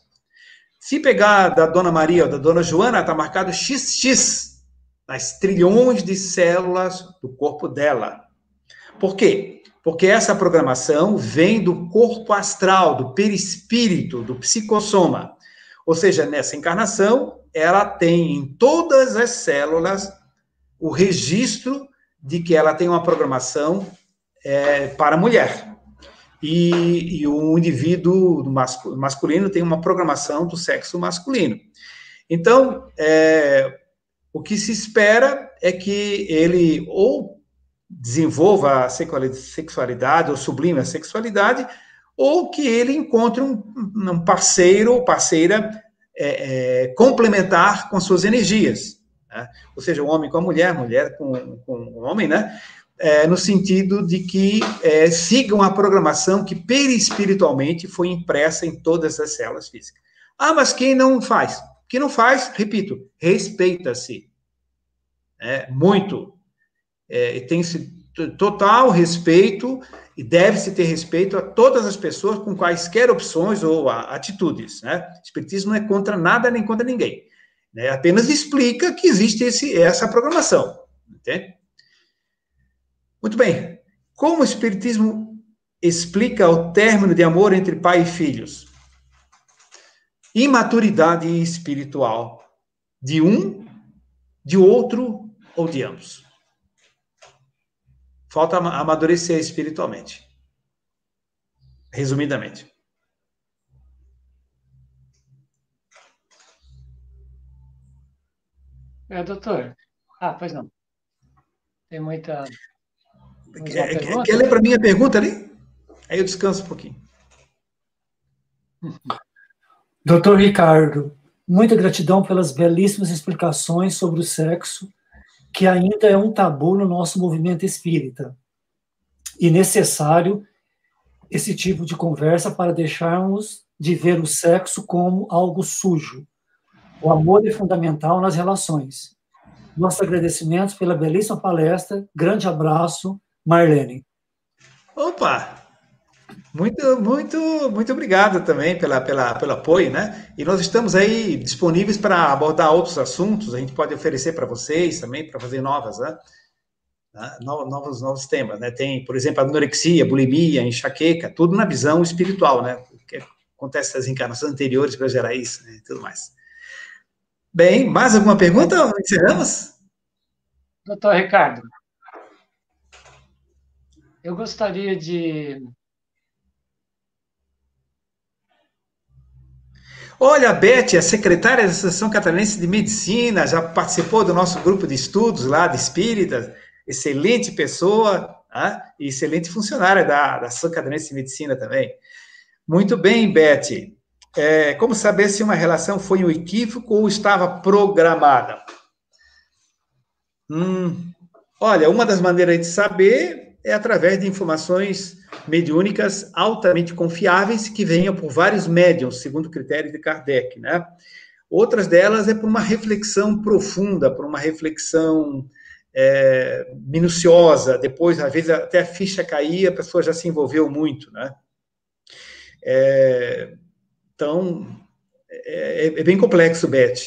Speaker 2: Se pegar da Dona Maria ou da Dona Joana, está marcado XX, nas trilhões de células do corpo dela. Por quê? Porque essa programação vem do corpo astral, do perispírito, do psicossoma. Ou seja, nessa encarnação, ela tem em todas as células o registro de que ela tem uma programação para a mulher. E o indivíduo masculino tem uma programação do sexo masculino. Então, o que se espera é que ele ou desenvolva a sexualidade, ou sublime a sexualidade, ou que ele encontre um parceiro ou parceira complementar com suas energias. Né? Ou seja, o homem com a mulher com o homem, né? No sentido de que sigam a programação que perispiritualmente foi impressa em todas as células físicas. Ah, mas quem não faz? Quem não faz, repito, respeita-se. Muito. Tem-se total respeito e deve-se ter respeito a todas as pessoas com quaisquer opções ou atitudes. Né? O Espiritismo não é contra nada nem contra ninguém. Né? Apenas explica que existe essa programação. Entende? Muito bem. Como o Espiritismo explica o término de amor entre pai e filhos? Imaturidade espiritual de um, de outro ou de ambos. Falta amadurecer espiritualmente. Resumidamente.
Speaker 1: Doutor. Pois não. Tem muita...
Speaker 2: Quer ler para mim a pergunta ali? Aí eu descanso um pouquinho.
Speaker 3: Doutor Ricardo, muita gratidão pelas belíssimas explicações sobre o sexo, que ainda é um tabu no nosso movimento espírita. E necessário esse tipo de conversa para deixarmos de ver o sexo como algo sujo. O amor é fundamental nas relações. Nossos agradecimentos pela belíssima palestra. Grande abraço, Marlene.
Speaker 2: Opa! Muito obrigado também pelo apoio, né? E nós estamos aí disponíveis para abordar outros assuntos. A gente pode oferecer para vocês também, para fazer novas, né? Novos temas, né? Tem, por exemplo, anorexia, bulimia, enxaqueca, tudo na visão espiritual, né? O que acontece nas encarnações anteriores para gerar isso, né? E tudo mais. Bem, mais alguma pergunta? Encerramos?
Speaker 1: Doutor Ricardo, eu gostaria de...
Speaker 2: Olha, a Beth, a secretária da Associação Catarinense de Medicina, já participou do nosso grupo de estudos lá de espíritas, excelente pessoa, tá? E excelente funcionária da Associação Catarinense de Medicina também. Muito bem, Beth. Como saber se uma relação foi um equívoco ou estava programada? Olha, uma das maneiras de saber é através de informações mediúnicas altamente confiáveis que venham por vários médiums, segundo o critério de Kardec, né? Outras delas é por uma reflexão profunda, por uma reflexão minuciosa, depois, às vezes, até a ficha cair, a pessoa já se envolveu muito, né? Então, é bem complexo, Beth,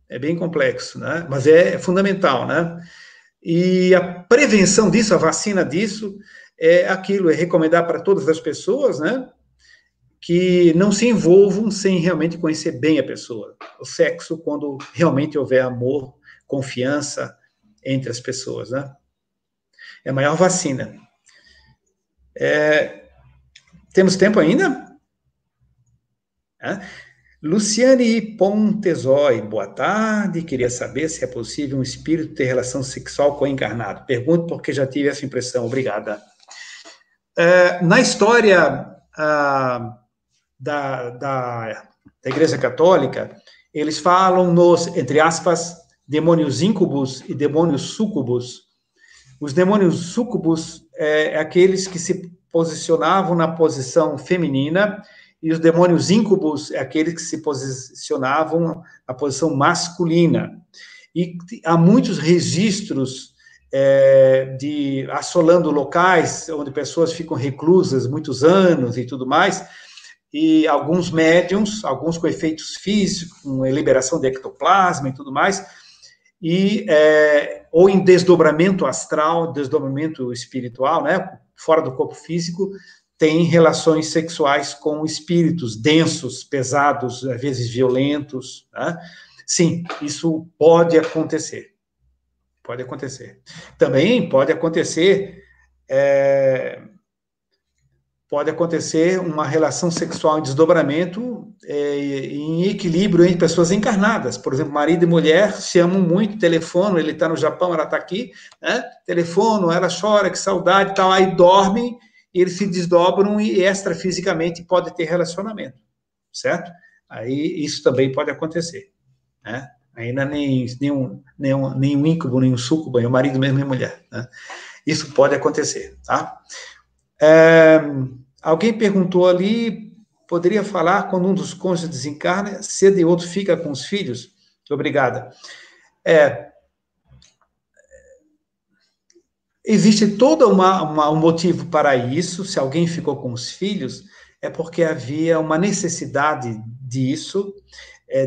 Speaker 2: é bem complexo, né? Mas é fundamental, né? E a prevenção disso, a vacina disso, é recomendar para todas as pessoas, né, que não se envolvam sem realmente conhecer bem a pessoa. O sexo, quando realmente houver amor, confiança entre as pessoas, né? É a maior vacina. Temos tempo ainda? Luciane Pontesói, boa tarde. Queria saber se é possível um espírito ter relação sexual com o encarnado. Pergunto porque já tive essa impressão. Obrigada. Na história da Igreja Católica, eles falam nos, entre aspas, demônios íncubos e demônios súcubos. Os demônios súcubos é aqueles que se posicionavam na posição feminina, e os demônios íncubos é aqueles que se posicionavam na posição masculina. E há muitos registros assolando locais onde pessoas ficam reclusas muitos anos e tudo mais, e alguns médiums, alguns com efeitos físicos, com liberação de ectoplasma e tudo mais, ou em desdobramento astral, desdobramento espiritual, né, fora do corpo físico, tem relações sexuais com espíritos densos, pesados, às vezes violentos, né? Sim, isso pode acontecer. Pode acontecer. Também pode acontecer uma relação sexual em desdobramento em equilíbrio entre pessoas encarnadas. Por exemplo, marido e mulher se amam muito, telefonam, ele está no Japão, ela está aqui, né? Telefonam, ela chora, que saudade, tal, aí dormem, e eles se desdobram e extrafisicamente pode ter relacionamento, certo? Aí isso também pode acontecer, né? Ainda nenhum íncube, nenhum súcubo, é o marido mesmo e a mulher, né? Isso pode acontecer, tá? Alguém perguntou ali, poderia falar quando um dos cônjuges desencarna, cedo e outro fica com os filhos? Obrigada. Existe todo um motivo para isso. Se alguém ficou com os filhos, é porque havia uma necessidade disso,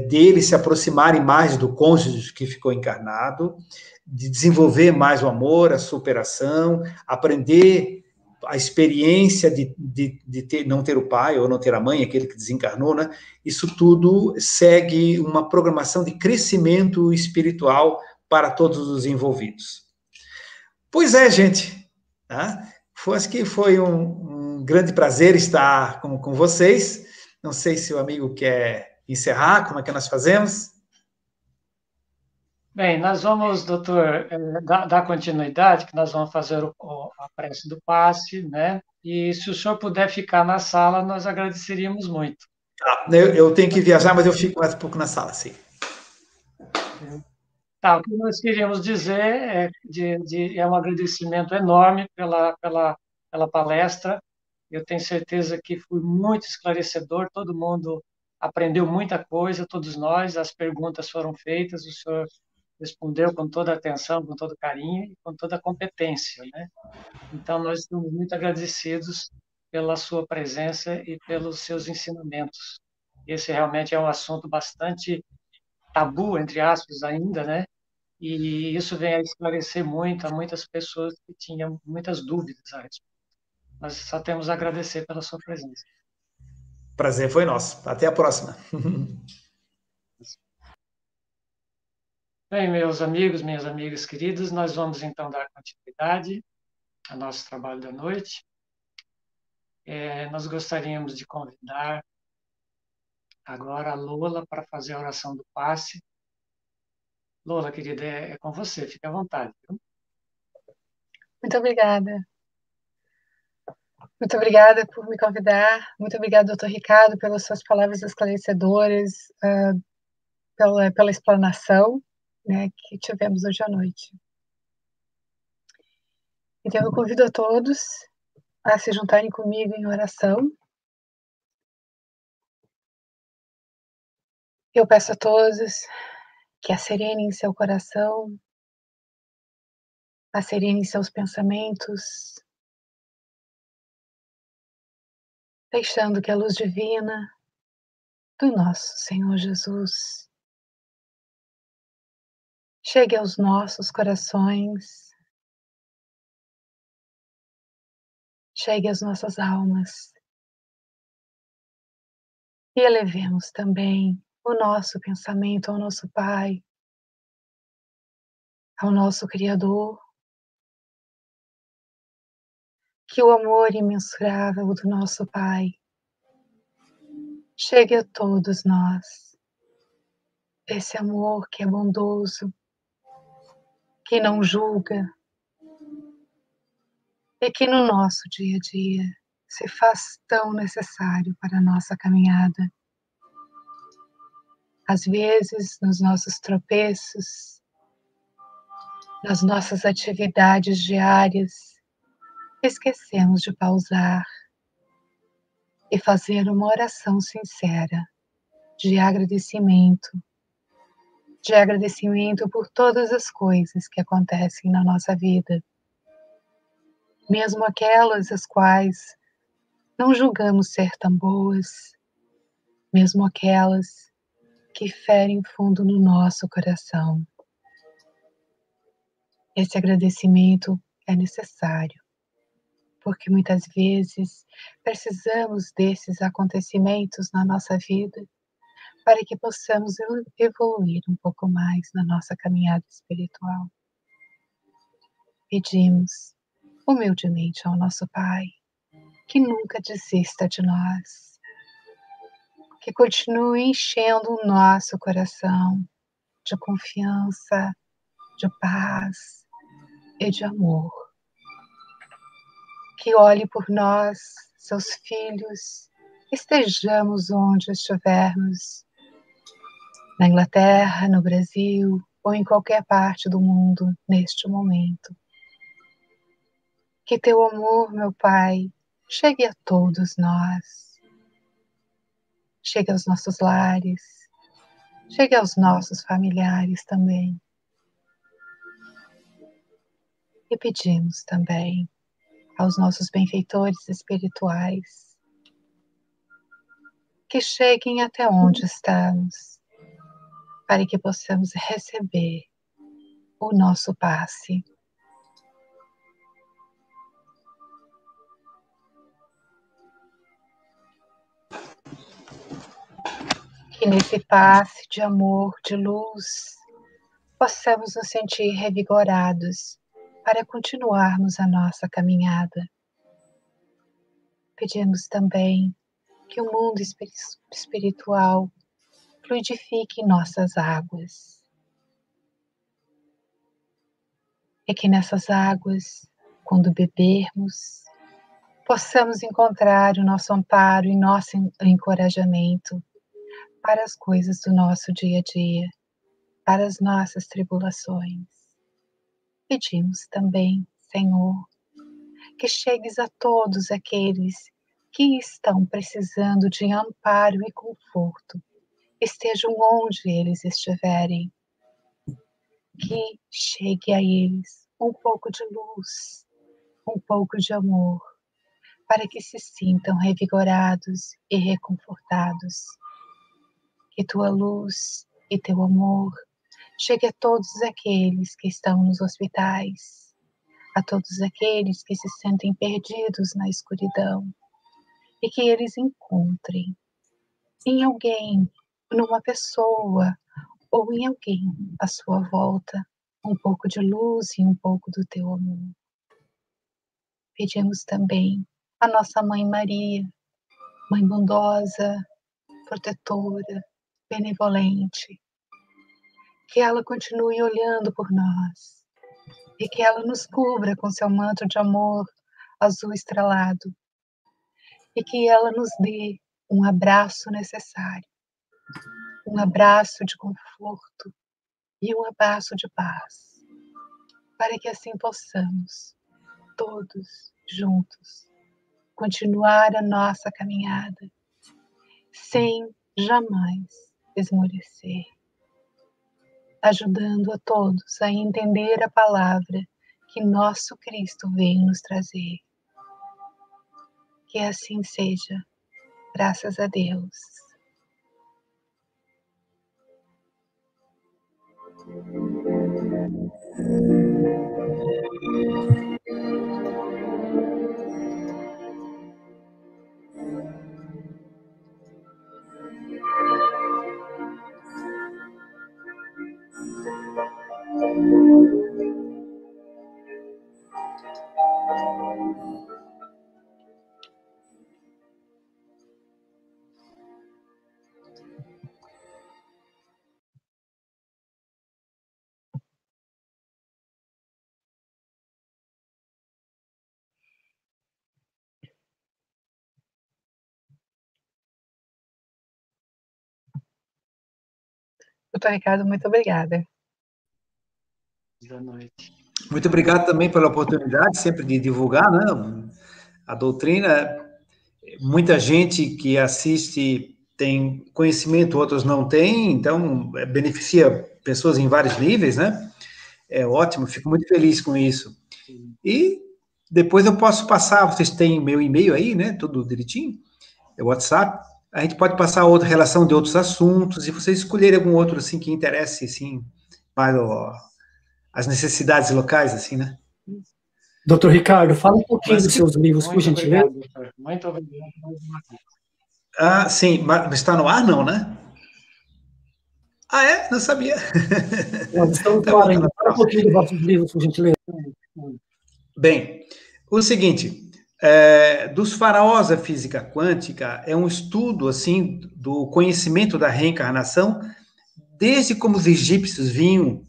Speaker 2: deles se aproximarem mais do cônjuge que ficou encarnado, de desenvolver mais o amor, a superação, aprender a experiência de não ter o pai ou não ter a mãe, aquele que desencarnou, né? Isso tudo segue uma programação de crescimento espiritual para todos os envolvidos. Pois é, gente. Tá? Acho que foi um grande prazer estar com vocês. Não sei se o amigo quer encerrar, como é que nós fazemos?
Speaker 1: Bem, nós vamos, doutor, dar continuidade, que nós vamos fazer a prece do passe, né? E se o senhor puder ficar na sala, nós agradeceríamos muito.
Speaker 2: Eu tenho que viajar, mas eu fico mais um pouco na sala, sim.
Speaker 1: Tá, o que nós queríamos dizer é um agradecimento enorme pela palestra. Eu tenho certeza que foi muito esclarecedor, todo mundo aprendeu muita coisa, todos nós, as perguntas foram feitas, o senhor respondeu com toda a atenção, com todo carinho e com toda a competência, né? Então, nós estamos muito agradecidos pela sua presença e pelos seus ensinamentos. Esse realmente é um assunto bastante tabu, entre aspas, ainda, né? E isso vem a esclarecer muito a muitas pessoas que tinham muitas dúvidas a respeito. Nós só temos a agradecer pela sua presença.
Speaker 2: Prazer foi nosso. Até a próxima.
Speaker 1: Bem, meus amigos, minhas amigas queridas, nós vamos então dar continuidade ao nosso trabalho da noite. Nós gostaríamos de convidar agora a Lola para fazer a oração do passe. Lola, querida, é com você, fique à vontade. Viu?
Speaker 4: Muito obrigada. Muito obrigada por me convidar. Muito obrigada, doutor Ricardo, pelas suas palavras esclarecedoras, pela explanação, né, que tivemos hoje à noite. Então, eu convido a todos a se juntarem comigo em oração. Eu peço a todos que acerenem seu coração, acerenem seus pensamentos, deixando que a luz divina do nosso Senhor Jesus chegue aos nossos corações, chegue às nossas almas e elevemos também o nosso pensamento ao nosso Pai, ao nosso Criador, que o amor imensurável do nosso Pai chegue a todos nós. Esse amor que é bondoso, que não julga e que no nosso dia a dia se faz tão necessário para a nossa caminhada. Às vezes, nos nossos tropeços, nas nossas atividades diárias, esquecemos de pausar e fazer uma oração sincera de agradecimento por todas as coisas que acontecem na nossa vida, mesmo aquelas as quais não julgamos ser tão boas, mesmo aquelas que ferem fundo no nosso coração. Esse agradecimento é necessário, porque muitas vezes precisamos desses acontecimentos na nossa vida para que possamos evoluir um pouco mais na nossa caminhada espiritual. Pedimos humildemente ao nosso Pai que nunca desista de nós, que continue enchendo o nosso coração de confiança, de paz e de amor. Que olhe por nós, seus filhos, estejamos onde estivermos, na Inglaterra, no Brasil ou em qualquer parte do mundo neste momento. Que teu amor, meu Pai, chegue a todos nós, chegue aos nossos lares, chegue aos nossos familiares também. E pedimos também aos nossos benfeitores espirituais que cheguem até onde estamos, para que possamos receber o nosso passe. Que nesse passe de amor, de luz, possamos nos sentir revigorados para continuarmos a nossa caminhada. Pedimos também que o mundo espiritual fluidifique nossas águas. E que nessas águas, quando bebermos, possamos encontrar o nosso amparo e nosso encorajamento para as coisas do nosso dia a dia, para as nossas tribulações. Pedimos também, Senhor, que chegues a todos aqueles que estão precisando de amparo e conforto, estejam onde eles estiverem, que chegue a eles um pouco de luz, um pouco de amor, para que se sintam revigorados e reconfortados. Que tua luz e teu amor chegue a todos aqueles que estão nos hospitais, a todos aqueles que se sentem perdidos na escuridão, e que eles encontrem em alguém, numa pessoa ou em alguém à sua volta, um pouco de luz e um pouco do teu amor. Pedimos também a nossa Mãe Maria, Mãe bondosa, protetora, benevolente, que ela continue olhando por nós e que ela nos cubra com seu manto de amor azul estrelado e que ela nos dê um abraço necessário, um abraço de conforto e um abraço de paz, para que assim possamos, todos juntos, continuar a nossa caminhada sem jamais esmorecer, ajudando a todos a entender a palavra que nosso Cristo veio nos trazer. Que assim seja, graças a Deus. Doutor Ricardo, muito obrigada.
Speaker 1: Boa noite.
Speaker 2: Muito obrigado também pela oportunidade sempre de divulgar, né, a doutrina. Muita gente que assiste tem conhecimento, outros não têm, então beneficia pessoas em vários níveis, né? É ótimo, fico muito feliz com isso. E depois eu posso passar, vocês têm meu e-mail aí, né? Tudo direitinho, é o WhatsApp. A gente pode passar outra relação de outros assuntos, e vocês escolherem algum outro, assim, que interesse, assim, mais as necessidades locais, assim, né?
Speaker 3: Doutor Ricardo, fala um pouquinho dos seus livros, por gentileza.
Speaker 1: Obrigado, doutor. Muito obrigado.
Speaker 2: Ah, sim, mas está no ar, não, né? Ah, é? Não sabia.
Speaker 3: Nós estamos
Speaker 2: Tá
Speaker 3: no ar
Speaker 2: bom,
Speaker 3: ainda. Fala um pouquinho dos vossos livros, por gentileza.
Speaker 2: Bem, o seguinte, dos faraós da física quântica é um estudo, assim, do conhecimento da reencarnação, desde como os egípcios vinham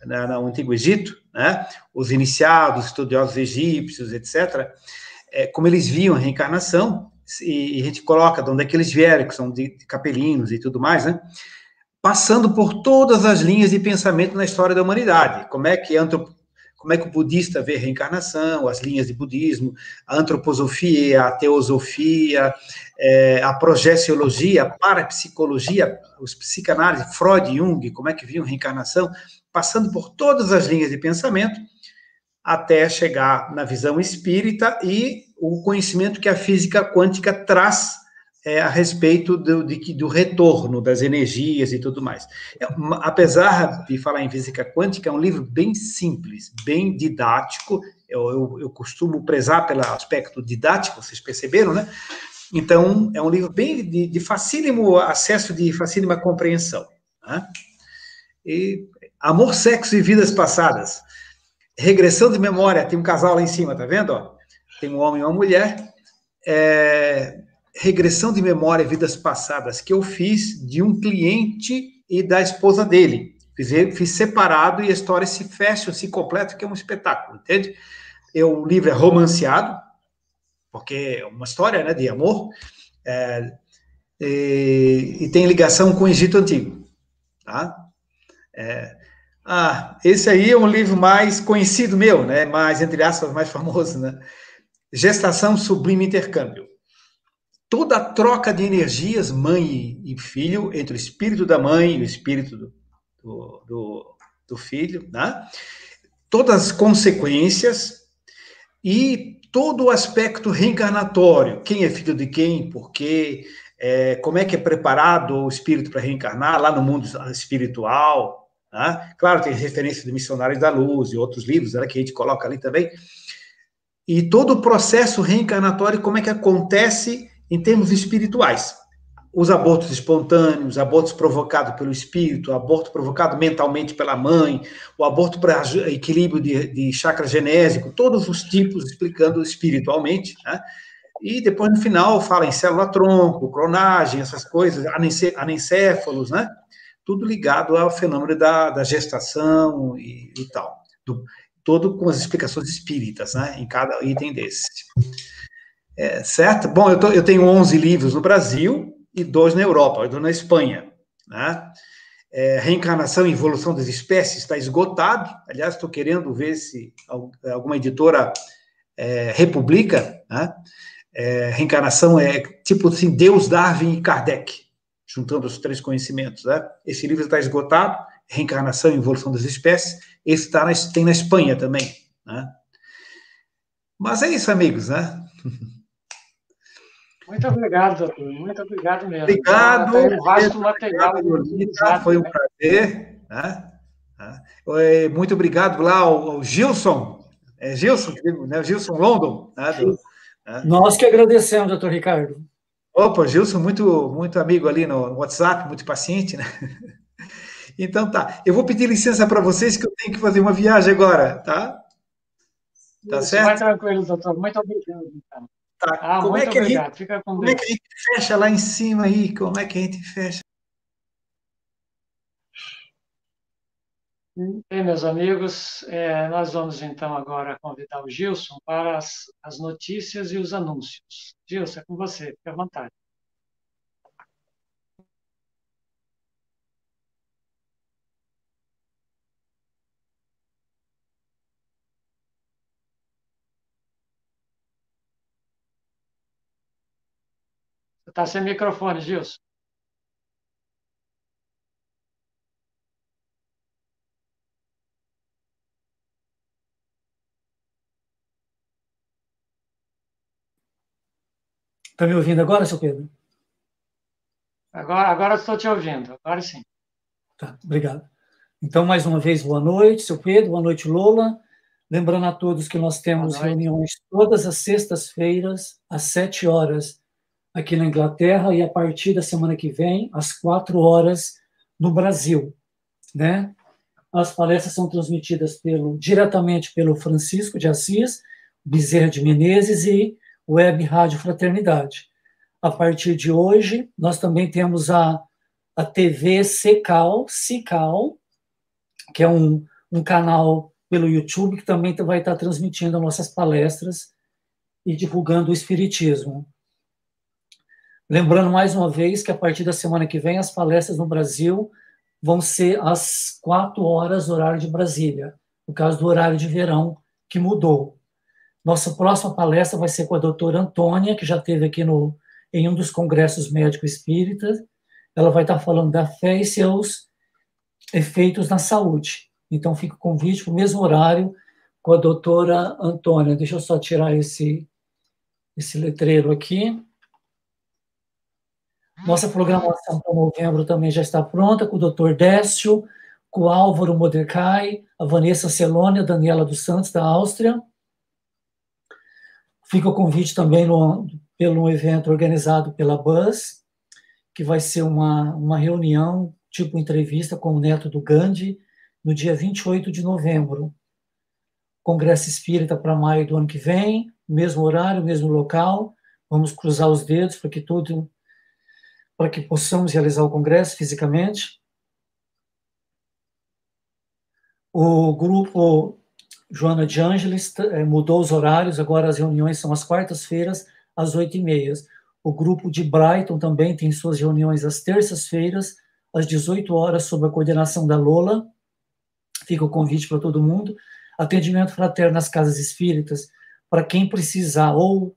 Speaker 2: no Antigo Egito, né? Os iniciados, estudiosos egípcios, etc., como eles viam a reencarnação, e a gente coloca de onde é que eles vieram, que são de capelinos e tudo mais, né? Passando por todas as linhas de pensamento na história da humanidade. Como é que o budista vê a reencarnação, as linhas de budismo, a antroposofia, a teosofia, a projeciologia, a parapsicologia, os psicanálise, Freud e Jung, como é que viam a reencarnação, passando por todas as linhas de pensamento, até chegar na visão espírita e o conhecimento que a física quântica traz a respeito do retorno das energias e tudo mais. Apesar de falar em física quântica, é um livro bem simples, bem didático. Eu costumo prezar pelo aspecto didático, vocês perceberam, né? Então, é um livro bem de facílimo acesso, de facílima compreensão. Né? E Amor, Sexo e Vidas Passadas. Regressão de memória, tem um casal lá em cima, tá vendo? Ó? Tem um homem e uma mulher. Regressão de memória, vidas passadas, que eu fiz de um cliente e da esposa dele. Fiz separado e a história se fecha, se completa, que é um espetáculo, entende? O livro é romanceado, porque é uma história, né, de amor, e tem ligação com o Egito Antigo, tá? Esse aí é um livro mais conhecido meu, né, mais, entre aspas, mais famoso, né? Gestação, Sublime Intercâmbio. Toda a troca de energias, mãe e filho, entre o espírito da mãe e o espírito do filho, né? Todas as consequências e todo o aspecto reencarnatório, quem é filho de quem, por quê, como é que é preparado o espírito para reencarnar lá no mundo espiritual, né? Claro, tem referência de Missionários da Luz e outros livros, né, que a gente coloca ali também, e todo o processo reencarnatório, como é que acontece em termos espirituais. Os abortos espontâneos, abortos provocados pelo espírito, aborto provocado mentalmente pela mãe, o aborto para equilíbrio de chakra genésico, todos os tipos explicando espiritualmente, né? E depois, no final, fala em célula-tronco, clonagem, essas coisas, anencéfalos, né? Tudo ligado ao fenômeno da gestação e tal. Todo com as explicações espíritas, né? Em cada item desse. Certo? Bom, eu tenho 11 livros no Brasil e 2 na Europa, 2 na Espanha, né? Reencarnação e Evolução das Espécies está esgotado. Aliás, estou querendo ver se alguma editora republica, né? Reencarnação é tipo assim, Deus, Darwin e Kardec, juntando os 3 conhecimentos, né? Esse livro está esgotado, Reencarnação e Evolução das Espécies. Esse tem na Espanha também, né? Mas é isso, amigos, né?
Speaker 1: Muito obrigado, doutor. Muito obrigado mesmo.
Speaker 2: Obrigado.
Speaker 1: Tem um vasto material.
Speaker 2: Obrigado, foi um prazer. Né? Muito obrigado lá ao Gilson. Gilson, né? O Gilson London. Né?
Speaker 3: Nós que agradecemos, doutor Ricardo.
Speaker 2: Opa, Gilson, muito amigo ali no WhatsApp, muito paciente, né? Então tá. Eu vou pedir licença para vocês que eu tenho que fazer uma viagem agora, tá? Tá certo?
Speaker 1: Vai tranquilo, doutor. Muito obrigado, então.
Speaker 2: Tá.
Speaker 1: Muito obrigado. Fica com Deus.
Speaker 2: Como é que a gente fecha lá em cima aí? Como é que a gente fecha?
Speaker 1: Bem, meus amigos, nós vamos então agora convidar o Gilson para as notícias e os anúncios. Gilson, é com você, fique à vontade. Você está sem microfone, Gilson.
Speaker 3: Está me ouvindo agora, seu Pedro?
Speaker 1: Agora estou te ouvindo, agora sim.
Speaker 3: Tá, obrigado. Então, mais uma vez, boa noite, seu Pedro, boa noite, Lola. Lembrando a todos que nós temos reuniões todas as sextas-feiras, às 7 horas, aqui na Inglaterra, e a partir da semana que vem, às 4 horas, no Brasil, né? As palestras são transmitidas diretamente pelo Francisco de Assis, Bezerra de Menezes e Web Rádio Fraternidade. A partir de hoje, nós também temos a TV Cical, que é um canal pelo YouTube, que também vai estar transmitindo nossas palestras e divulgando o Espiritismo. Lembrando mais uma vez que a partir da semana que vem, as palestras no Brasil vão ser às 4 horas, horário de Brasília, no caso do horário de verão, que mudou. Nossa próxima palestra vai ser com a doutora Antônia, que já esteve aqui em um dos congressos médicos espíritas. Ela vai estar falando da fé e seus efeitos na saúde. Então, fica o convite para o mesmo horário com a doutora Antônia. Deixa eu só tirar esse letreiro aqui. Nossa programação para novembro também já está pronta, com o doutor Décio, com o Álvaro Mordecai, a Vanessa Celone, a Daniela dos Santos, da Áustria. Fica o convite também pelo evento organizado pela BUS, que vai ser uma reunião, tipo entrevista com o neto do Gandhi, no dia 28 de novembro. Congresso Espírita para maio do ano que vem, mesmo horário, mesmo local. Vamos cruzar os dedos para que possamos realizar o congresso fisicamente. O grupo Joana de Ângeles mudou os horários, agora as reuniões são às quartas-feiras, às 8h30. O grupo de Brighton também tem suas reuniões às terças-feiras, às 18 horas, sob a coordenação da Lola. Fica o convite para todo mundo. Atendimento fraterno nas casas espíritas, para quem precisar, ou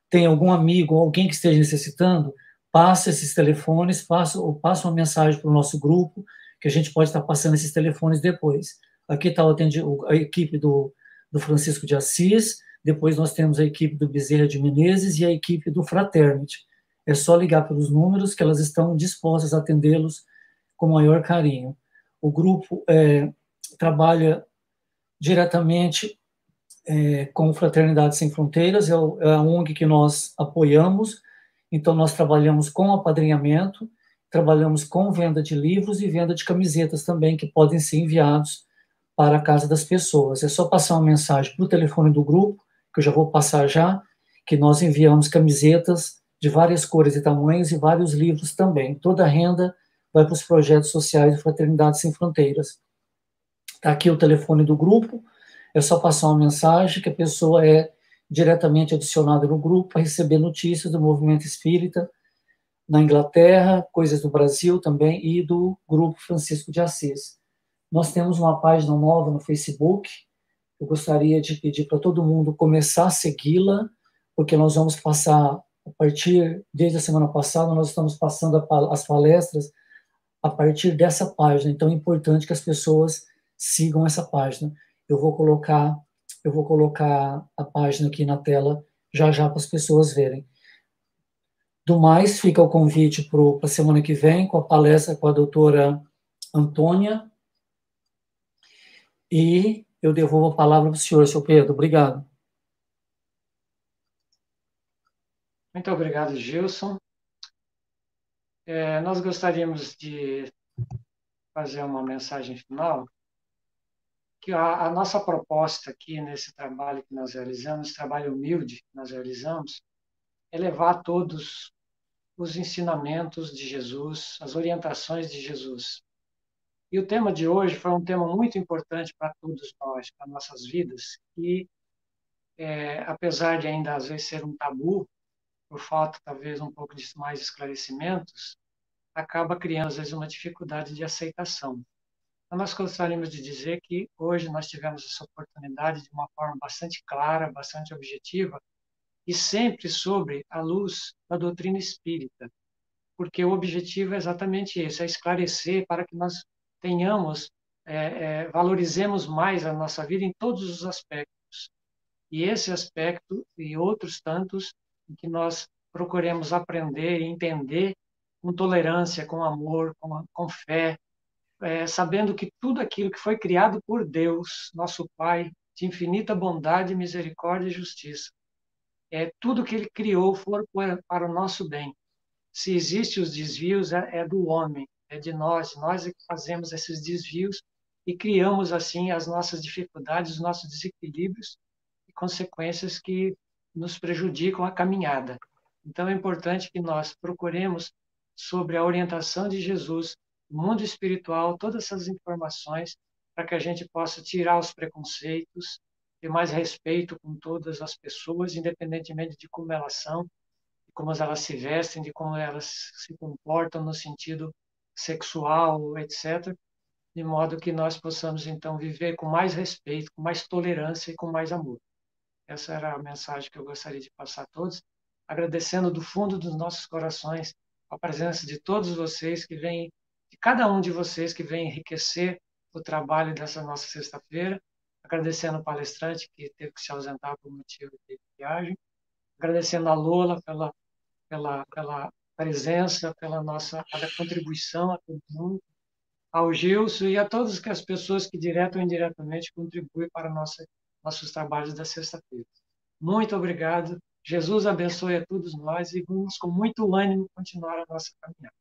Speaker 3: tem algum amigo, ou alguém que esteja necessitando, passa esses telefones, passa uma mensagem para o nosso grupo, que a gente pode estar passando esses telefones depois. Aqui está a equipe do Francisco de Assis, depois nós temos a equipe do Bezerra de Menezes e a equipe do Fraternity. É só ligar pelos números que elas estão dispostas a atendê-los com o maior carinho. O grupo trabalha diretamente com Fraternidade Sem Fronteiras, é a ONG que nós apoiamos, então nós trabalhamos com apadrinhamento, trabalhamos com venda de livros e venda de camisetas também, que podem ser enviados para a casa das pessoas. É só passar uma mensagem para o telefone do grupo, que eu já vou passar já, que nós enviamos camisetas de várias cores e tamanhos e vários livros também. Toda a renda vai para os projetos sociais de Fraternidade Sem Fronteiras. Está aqui o telefone do grupo, é só passar uma mensagem que a pessoa é diretamente adicionada no grupo para receber notícias do movimento espírita na Inglaterra, coisas do Brasil também, e do grupo Francisco de Assis. Nós temos uma página nova no Facebook, eu gostaria de pedir para todo mundo começar a segui-la, porque nós vamos passar, desde a semana passada, nós estamos passando as palestras a partir dessa página, então é importante que as pessoas sigam essa página. Eu vou colocar a página aqui na tela já para as pessoas verem. Do mais, fica o convite para a semana que vem, com a palestra com a doutora Antônia, e eu devolvo a palavra para o senhor, seu Pedro. Obrigado.
Speaker 1: Muito obrigado, Gilson. Nós gostaríamos de fazer uma mensagem final, que a nossa proposta aqui nesse trabalho que nós realizamos, trabalho humilde que nós realizamos, é levar a todos os ensinamentos de Jesus, as orientações de Jesus. E o tema de hoje foi um tema muito importante para todos nós, para nossas vidas, e apesar de ainda às vezes ser um tabu, por falta talvez um pouco de mais esclarecimentos, acaba criando às vezes uma dificuldade de aceitação. Então, nós gostaríamos de dizer que hoje nós tivemos essa oportunidade de uma forma bastante clara, bastante objetiva, e sempre sobre a luz da doutrina espírita, porque o objetivo é exatamente esse, é esclarecer para que nós tenhamos, valorizemos mais a nossa vida em todos os aspectos. E esse aspecto e outros tantos em que nós procuremos aprender e entender com tolerância, com amor, com fé, sabendo que tudo aquilo que foi criado por Deus, nosso Pai, de infinita bondade, misericórdia e justiça, tudo que Ele criou for para o nosso bem. Se existem os desvios, é do homem, é de nós é que fazemos esses desvios e criamos assim as nossas dificuldades, os nossos desequilíbrios e consequências que nos prejudicam a caminhada. Então é importante que nós procuremos, sobre a orientação de Jesus, o mundo espiritual, todas essas informações, para que a gente possa tirar os preconceitos, ter mais respeito com todas as pessoas, independentemente de como elas são, de como elas se vestem, de como elas se comportam no sentido sexual, etc., de modo que nós possamos, então, viver com mais respeito, com mais tolerância e com mais amor. Essa era a mensagem que eu gostaria de passar a todos, agradecendo do fundo dos nossos corações a presença de todos vocês que vêm, de cada um de vocês que vem enriquecer o trabalho dessa nossa sexta-feira, agradecendo o palestrante que teve que se ausentar por motivo de viagem, agradecendo a Lola pela presença, pela contribuição a todo mundo, ao Gilson e a todas as pessoas que, direto ou indiretamente, contribuem para nossos trabalhos da sexta-feira. Muito obrigado. Jesus abençoe a todos nós e vamos, com muito ânimo, continuar a nossa caminhada.